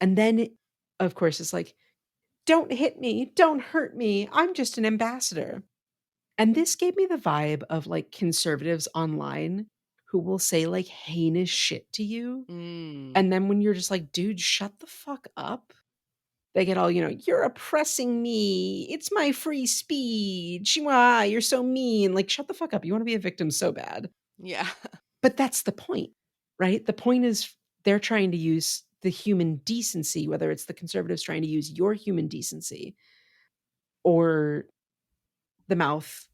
then, of course, it's like, "Don't hit me, don't hurt me, I'm just an ambassador." And this gave me the vibe of, like, conservatives online who will say, like, heinous shit to you, Mm. and then when you're just like, "Dude, shut the fuck up," they get all, "You're oppressing me. It's my free speech. Why you're so mean." Like, shut the fuck up. You wanna be a victim so bad. Yeah. But that's the point, right? The point is they're trying to use the human decency, whether it's the conservatives trying to use your human decency or the mouth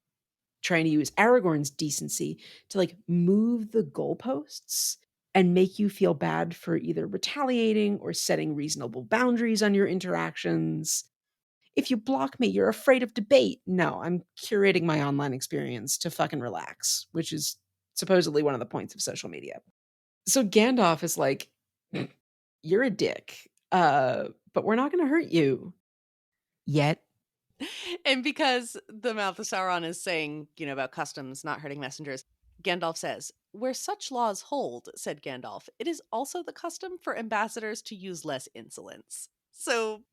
trying to use Aragorn's decency to, like, move the goalposts and make you feel bad for either retaliating or setting reasonable boundaries on your interactions. If you block me, you're afraid of debate. No, I'm curating my online experience to fucking relax, which is supposedly one of the points of social media. So Gandalf is like, "You're a dick, but we're not gonna hurt you yet." And because the mouth of Sauron is saying, about customs not hurting messengers, Gandalf says, "Where such laws hold," said Gandalf, "it is also the custom for ambassadors to use less insolence." So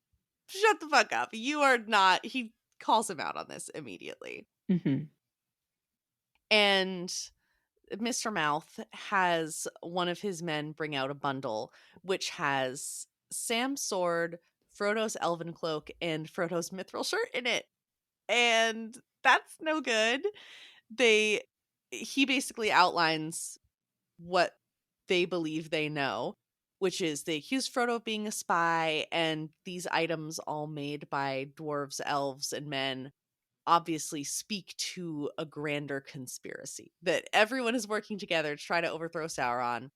shut the fuck up. You are not. He calls him out on this immediately. Mhm. And Mr. Mouth has one of his men bring out a bundle which has Sam's sword, Frodo's elven cloak, and Frodo's mithril shirt in it. And that's no good. They He basically outlines what they believe they know, which is they accuse Frodo of being a spy, and these items all made by dwarves, elves, and men obviously speak to a grander conspiracy that everyone is working together to try to overthrow Sauron.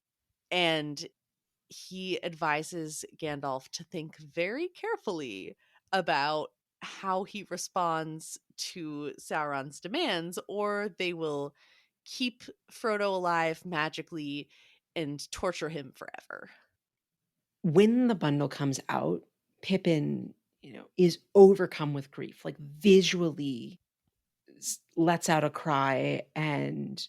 And he advises Gandalf to think very carefully about how he responds to Sauron's demands, or they will keep Frodo alive magically and torture him forever. When the bundle comes out, Pippin, is overcome with grief, like, visually lets out a cry and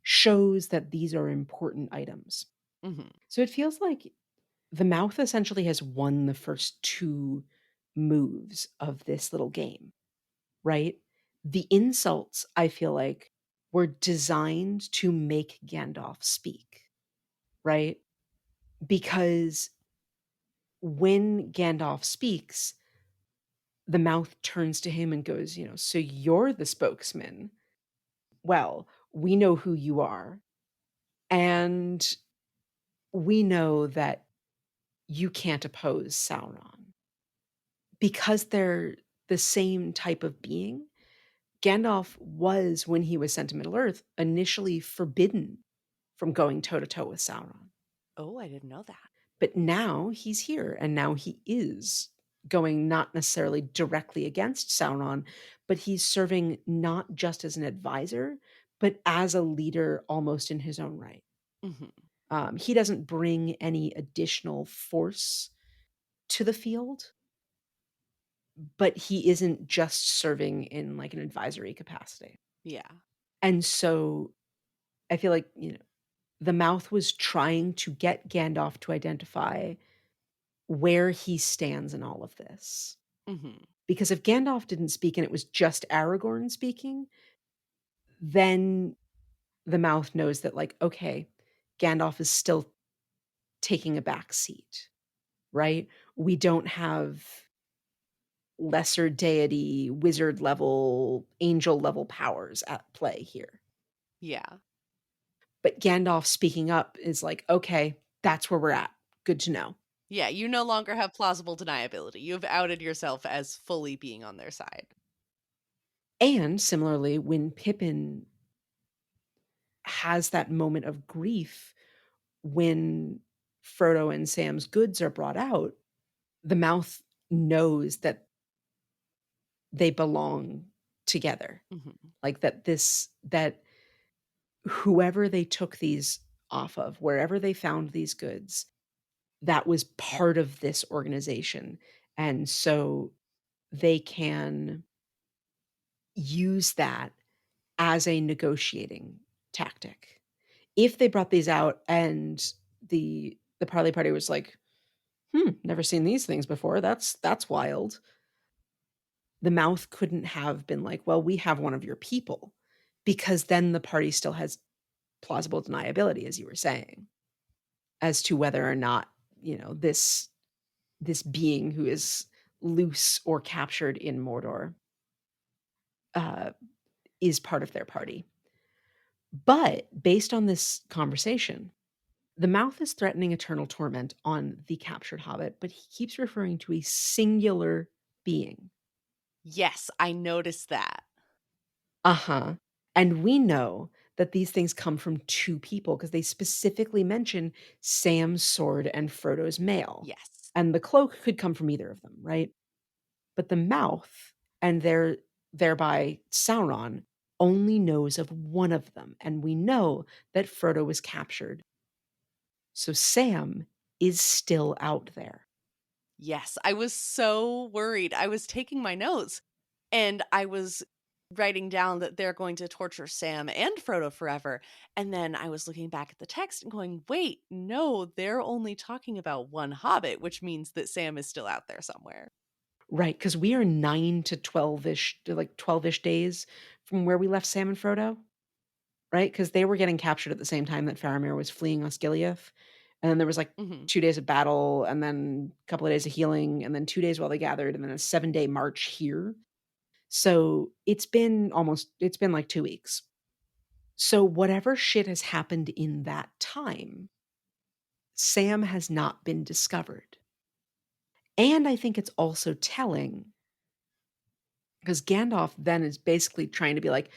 shows that these are important items. Mhm. So it feels like the mouth essentially has won the first two moves of this little game, right? The insults, I feel like, were designed to make Gandalf speak, right? Because when Gandalf speaks, the mouth turns to him and goes, "So you're the spokesman. Well, we know who you are. And we know that you can't oppose Sauron." Because they're the same type of being, Gandalf was, when he was sent to Middle-earth, initially forbidden from going toe to toe with Sauron. Oh, I didn't know that. But now he's here, and now he is going not necessarily directly against Sauron, but he's serving not just as an advisor, but as a leader almost in his own right. Mhm. He doesn't bring any additional force to the field, but he isn't just serving in, like, an advisory capacity. Yeah. And so I feel like, the mouth was trying to get Gandalf to identify where he stands in all of this. Mhm. Because if Gandalf didn't speak and it was just Aragorn speaking, then the mouth knows that, like, okay, Gandalf is still taking a back seat, right? We don't have lesser deity, wizard level, angel level powers at play here. Yeah. But Gandalf speaking up is like, okay, that's where we're at. Good to know. Yeah, you no longer have plausible deniability. You've outed yourself as fully being on their side. And similarly, when Pippin has that moment of grief when Frodo and Sam's goods are brought out, the mouth knows that they belong together. Mhm. Like that whoever they took these off of, wherever they found these goods, that was part of this organization. And so they can use that as a negotiating tactic. If they brought these out and the parley party was like, Never seen these things before. That's wild." The mouth couldn't have been like, "Well, we have one of your people," because then the party still has plausible deniability, as you were saying, as to whether or not, this being who is loose or captured in Mordor, uh, is part of their party. But based on this conversation, the mouth is threatening eternal torment on the captured hobbit, but he keeps referring to a singular being. Yes, I noticed that. Uh-huh. And we know that these things come from 2 people because they specifically mention Sam's sword and Frodo's mail. Yes. And the cloak could come from either of them, right? But the mouth and thereby Sauron only knows of one of them, and we know that Frodo was captured. So Sam is still out there. Yes, I was so worried. I was taking my notes and I was writing down that they're going to torture Sam and Frodo forever. And then I was looking back at the text and going, wait, no, they're only talking about one hobbit, which means that Sam is still out there somewhere. Right, because we are 9 to 12-ish to, like, 12-ish days from where we left Sam and Frodo, right? Because they were getting captured at the same time that Faramir was fleeing Osgiliath, and then there was, like, Hmm. 2 days of battle, and then a couple of days of healing, and then 2 days while they gathered, and then a 7-day march here. So, it's been, like, 2 weeks. So, whatever shit has happened in that time, Sam has not been discovered. And I think it's also telling because Gandalf then is basically trying to be like,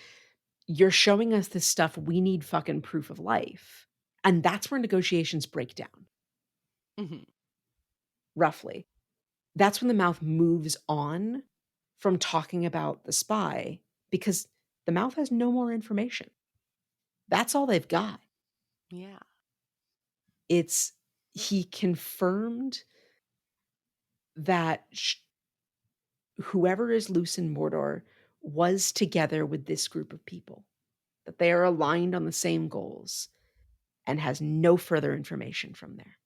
"You're showing us this stuff, we need fucking proof of life." And that's where negotiations break down, Hmm. roughly. That's when the mouth moves on from talking about the spy because the mouth has no more information. That's all they've got. Yeah. It's he confirmed that whoever is loose in Mordor was together with this group of people, that they are aligned on the same goals and has no further information from there.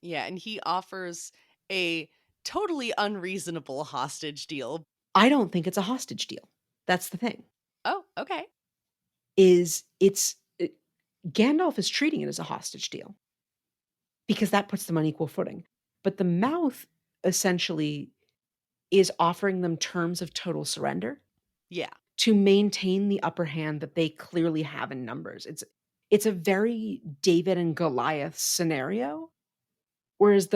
Yeah. And he offers a totally unreasonable hostage deal. I don't think it's a hostage deal. That's the thing. Oh, okay. Is it's Gandalf is treating it as a hostage deal because that puts them on equal footing. But the mouth essentially is offering them terms of total surrender Yeah. to maintain the upper hand that they clearly have in numbers. It's a very David and Goliath scenario. Whereas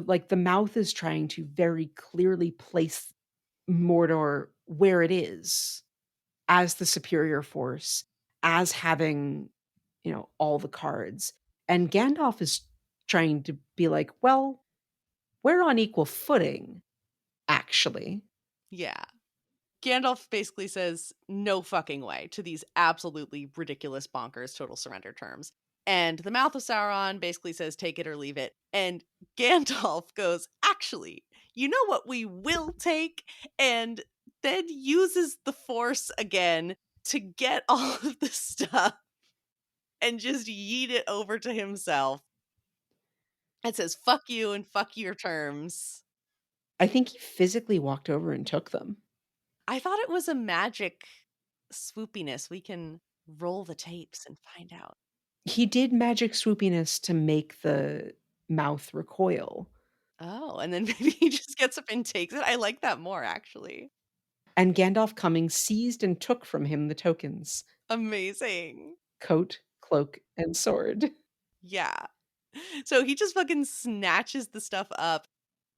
like the mouth is trying to very clearly place Mordor where it is as the superior force, as having, all the cards. And Gandalf is trying to be like, well, we're on equal footing, actually. Yeah. Gandalf basically says no fucking way to these absolutely ridiculous bonkers total surrender terms. And the mouth of Sauron basically says take it or leave it. And Gandalf goes, actually, you know what we will take? And then uses the force again to get all of the stuff and just yeet it over to himself and says, fuck you and fuck your terms. I think he physically walked over and took them. I thought it was a magic swoopiness. We can roll the tapes and find out. He did magic swoopiness to make the mouth recoil. Oh, and then maybe he just gets up and takes it. I like that more, actually. And Gandalf coming seized and took from him the tokens Amazing. coat, cloak, and sword. Yeah. So he just fucking snatches the stuff up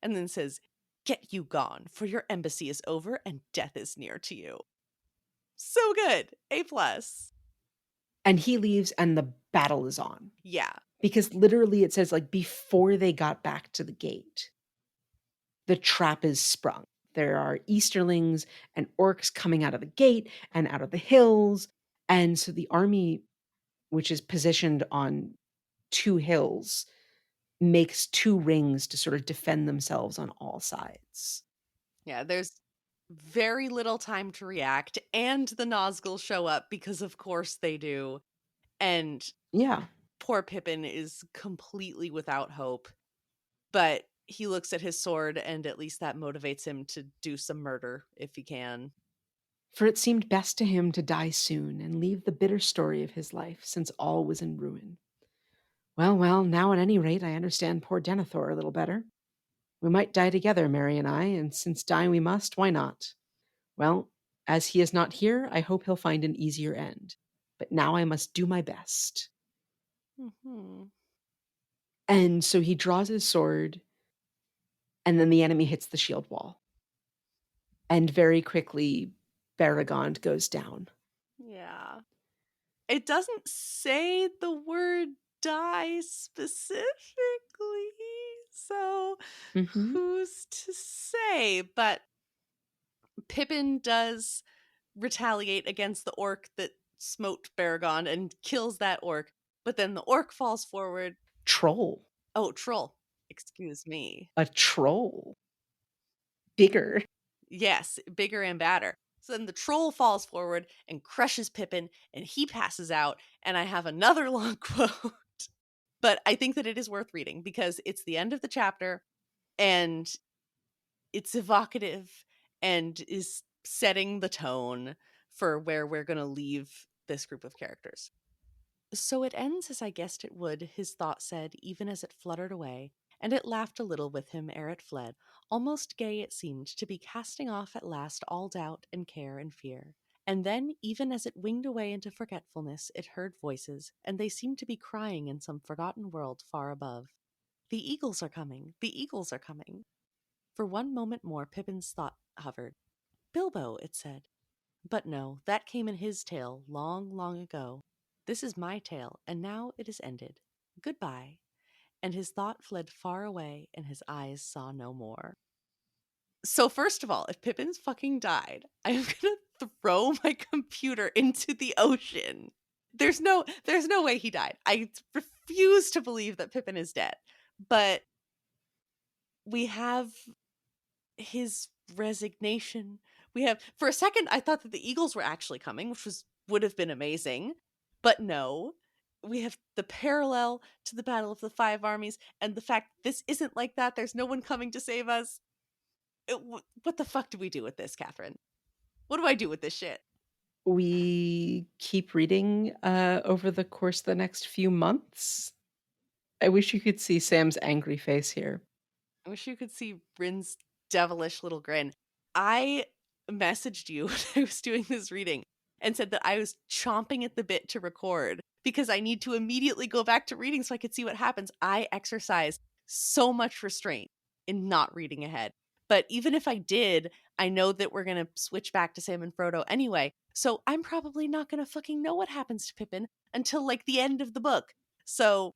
and then says, get you gone, for your embassy is over and death is near to you. So good. A plus. And he leaves, and the battle is on. Yeah. Because literally it says, like, before they got back to the gate, the trap is sprung. There are Easterlings and orcs coming out of the gate and out of the hills. And so the army, which is positioned on 2 hills, makes 2 rings to sort of defend themselves on all sides. Yeah. There's very little time to react, and the Nazgul show up because, of course, they do. And Yeah. poor Pippin is completely without hope, but he looks at his sword, and at least that motivates him to do some murder if he can. For it seemed best to him to die soon and leave the bitter story of his life, since all was in ruin. Well, well, now at any rate I understand poor Denethor a little better. We might die together, Mary and I, and since die we must, why not? Well, as he is not here, I hope he'll find an easier end. But now I must do my best. Mhm. And so he draws his sword, and then the enemy hits the shield wall. And very quickly, Baragond goes down. Yeah. It doesn't say the word die specifically, so Mm-hmm. who's to say? But Pippin does retaliate against the orc that smote Baragon and kills that orc, but then the orc falls forward. Troll. Oh, troll. Excuse me. A troll. Bigger. Yes, bigger and badder. So then the troll falls forward and crushes Pippin, and he passes out. And I have another long quote. But I think that it is worth reading because it's the end of the chapter and it's evocative and is setting the tone for where we're going to leave this group of characters. So it ends as I guessed it would, his thought said, even as it fluttered away, and it laughed a little with him ere it fled. Almost gay it seemed to be casting off at last all doubt and care and fear. And then, even as it winged away into forgetfulness, it heard voices, and they seemed to be crying in some forgotten world far above. The eagles are coming! The eagles are coming! For one moment more, Pippin's thought hovered. Bilbo, it said. But no, that came in his tale long, long ago. This is my tale, and now it is ended. Goodbye. And his thought fled far away, and his eyes saw no more. So, first of all, if Pippin's fucking died, I'm gonna throw my computer into the ocean. There's no way he died. I refuse to believe that Pippin is dead. But we have his resignation. We have for a second I thought that the Eagles were actually coming, which would have been amazing. But no. We have the parallel to the Battle of the Five Armies and the fact this isn't like that. There's no one coming to save us. What the fuck do we do with this, Catherine? What do I do with this shit? We keep reading over the course of the next few months. I wish you could see Sam's angry face here. I wish you could see Rin's devilish little grin. I messaged you when I was doing this reading and said that I was chomping at the bit to record because I need to immediately go back to reading so I could see what happens. I exercise so much restraint in not reading ahead. But even if I did, I know that we're going to switch back to Sam and Frodo anyway. So I'm probably not going to fucking know what happens to Pippin until like the end of the book. So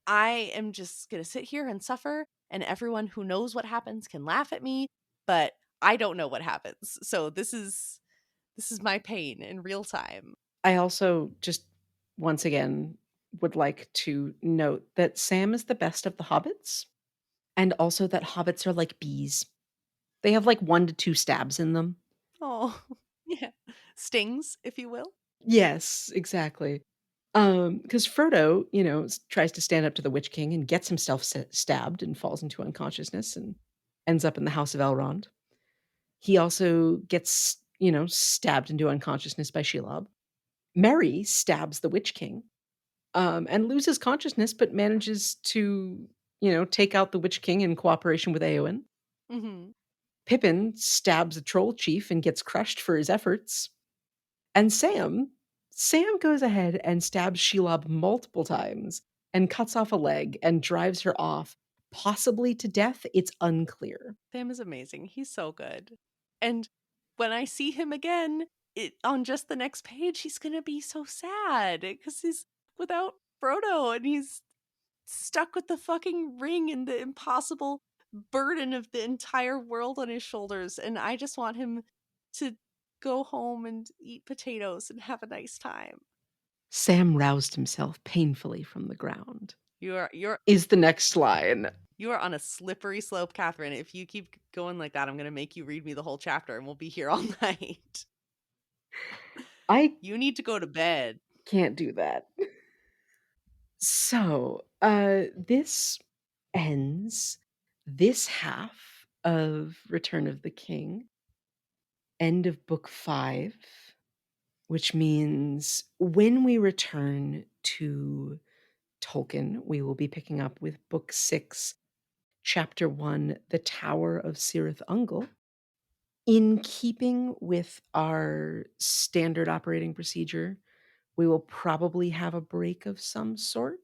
I am just going to sit here and suffer, and everyone who knows what happens can laugh at me, but I don't know what happens. So this is my pain in real time. I also just once again would like to note that Sam is the best of the hobbits, and also that hobbits are like bees. They have like 1 to 2 stabs in them. Oh, yeah. Stings, if you will. Yes, exactly. Because Frodo, tries to stand up to the Witch King and gets himself stabbed and falls into unconsciousness and ends up in the House of Elrond. He also gets, stabbed into unconsciousness by Shelob. Merry stabs the Witch King, and loses consciousness, but manages to, take out the Witch King in cooperation with Eowyn. Hmm. Pippin stabs a troll chief and gets crushed for his efforts. And Sam goes ahead and stabs Shelob multiple times and cuts off a leg and drives her off, possibly to death. It's unclear. Sam is amazing. He's so good. And when I see him again, on just the next page, he's going to be so sad because he's without Frodo and he's stuck with the fucking ring and the impossible burden of the entire world on his shoulders. And I just want him to go home and eat potatoes and have a nice time. Sam roused himself painfully from the ground. You're Is the next line. you are on a slippery slope, Catherine. If you keep going like that, I'm gonna make you read me the whole chapter and we'll be here all night. I You need to go to bed. can't do that. So, this ends this half of Return of the King, end of book 5, which means when we return to Tolkien, we will be picking up with book 6, chapter 1, The Tower of Cirith Ungol. In keeping with our standard operating procedure, we will probably have a break of some sort.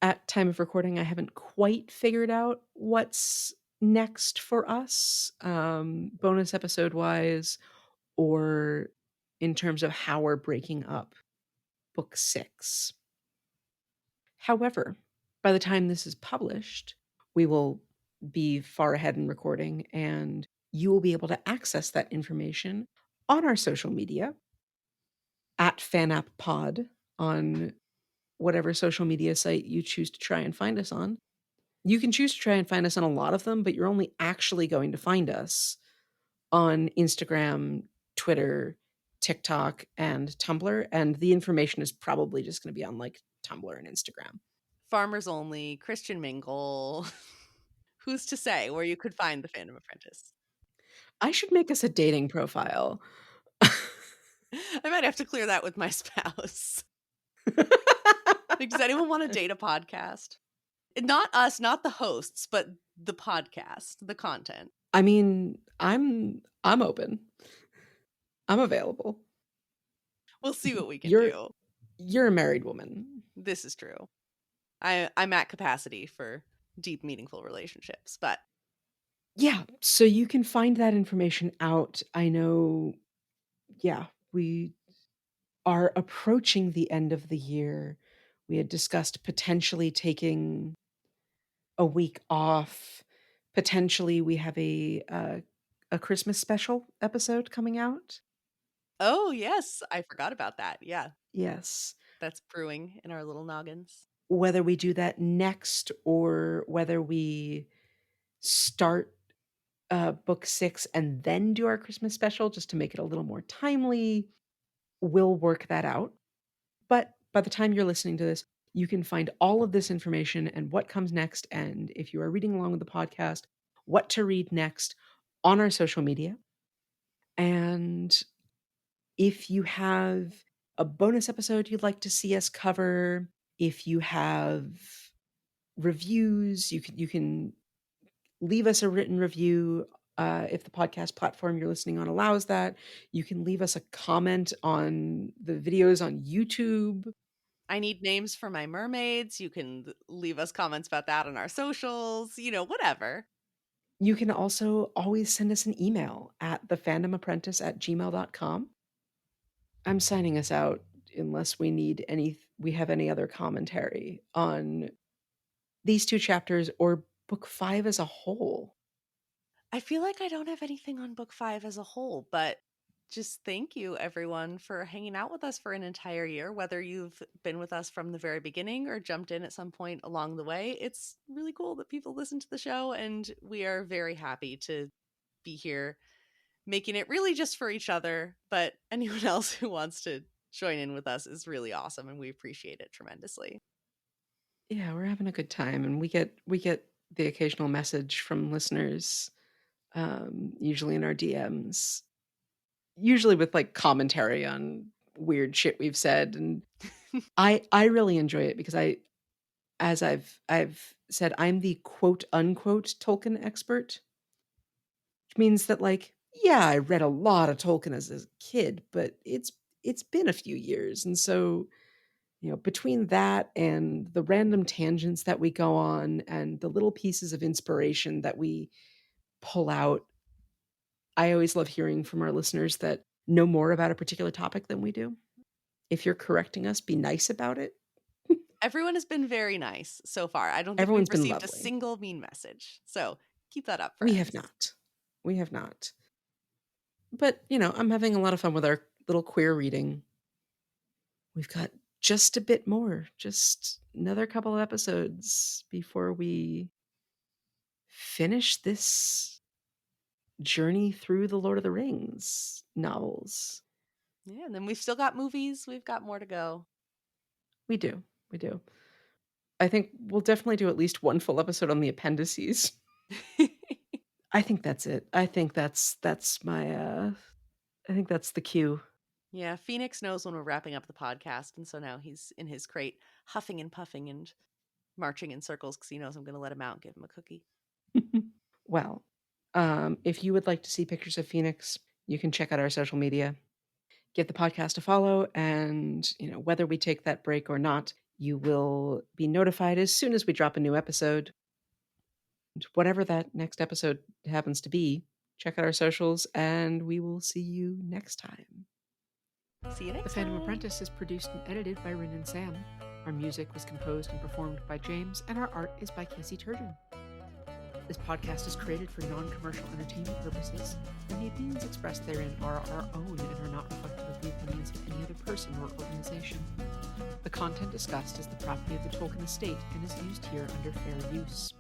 At time of recording, I haven't quite figured out what's next for us, bonus episode wise, or in terms of how we're breaking up book 6. However, by the time this is published, we will be far ahead in recording, and you will be able to access that information on our social media at FanAppPod on whatever social media site you choose to try and find us on. You can choose to try and find us on a lot of them, but you're only actually going to find us on Instagram, Twitter, TikTok, and Tumblr. And the information is probably just going to be on like Tumblr and Instagram. Farmers Only, Christian Mingle. Who's to say where you could find the Phantom Apprentice? I should make us a dating profile. I might have to clear that with my spouse. Like, does anyone want to date a podcast? Not us, not the hosts, but the podcast, the content. I mean, I'm open. I'm available. We'll see what we can You're do. you're a married woman. This is true. I'm at capacity for deep, meaningful relationships, but Yeah, so you can find that information out. I know, yeah, we are approaching the end of the year. We had discussed potentially taking a week off. Potentially, we have a Christmas special episode coming out. oh yes, I forgot about that. Yeah, Yes. that's brewing in our little noggins. Whether we do that next or whether we start book 6 and then do our Christmas special just to make it a little more timely, we'll work that out. But by the time you're listening to this, you can find all of this information and what comes next. And if you are reading along with the podcast, what to read next on our social media. And if you have a bonus episode you'd like to see us cover, if you have reviews, you can leave us a written review. If the podcast platform you're listening on allows that, you can leave us a comment on the videos on YouTube. I need names for my mermaids. You can leave us comments about that on our socials, whatever. You can also always send us an email at thefandomapprentice@gmail.com. I'm signing us out unless we have any other commentary on these 2 chapters or book 5 as a whole. I feel like I don't have anything on book 5 as a whole, but just thank you everyone for hanging out with us for an entire year, whether you've been with us from the very beginning or jumped in at some point along the way. It's really cool that people listen to the show, and we are very happy to be here making it really just for each other, but anyone else who wants to join in with us is really awesome and we appreciate it tremendously. Yeah, we're having a good time, and we get the occasional message from listeners, usually in our DMs, usually with, like, commentary on weird shit we've said, and I really enjoy it because as I've said, I'm the quote, unquote, "Tolkien expert," which means that, like, yeah, I read a lot of Tolkien as a kid, but it's been a few years, and so, between that and the random tangents that we go on and the little pieces of inspiration that we pull out, I always love hearing from our listeners that know more about a particular topic than we do. If you're correcting us, be nice about it. Everyone has been very nice so far. I don't think we've Everyone's been received a lovely. single mean message. So keep that up, We have friends. not. We have not. But, I'm having a lot of fun with our little queer reading. We've got just a bit more, just another couple of episodes before we finish this journey through the Lord of the Rings novels. Yeah, and then we've still got movies. We've got more to go. We do. We do. I think we'll definitely do at least one full episode on the appendices. I think that's it. I think that's my I think that's the cue. Yeah, Phoenix knows when we're wrapping up the podcast, and so now he's in his crate, huffing and puffing and marching in circles because he knows I'm going to let him out and give him a cookie. Well, if you would like to see pictures of Phoenix, you can check out our social media. Give the podcast a follow, and whether we take that break or not, you will be notified as soon as we drop a new episode. Whatever that next episode happens to be, check out our socials, and we will see you next time. See you The next Phantom time. Apprentice is produced and edited by Rin and Sam. Our music was composed and performed by James, and our art is by Casey Turgeon. This podcast is created for non-commercial entertainment purposes, and the opinions expressed therein are our own and are not reflective of the opinions of any other person or organization. The content discussed is the property of the Tolkien estate and is used here under fair use.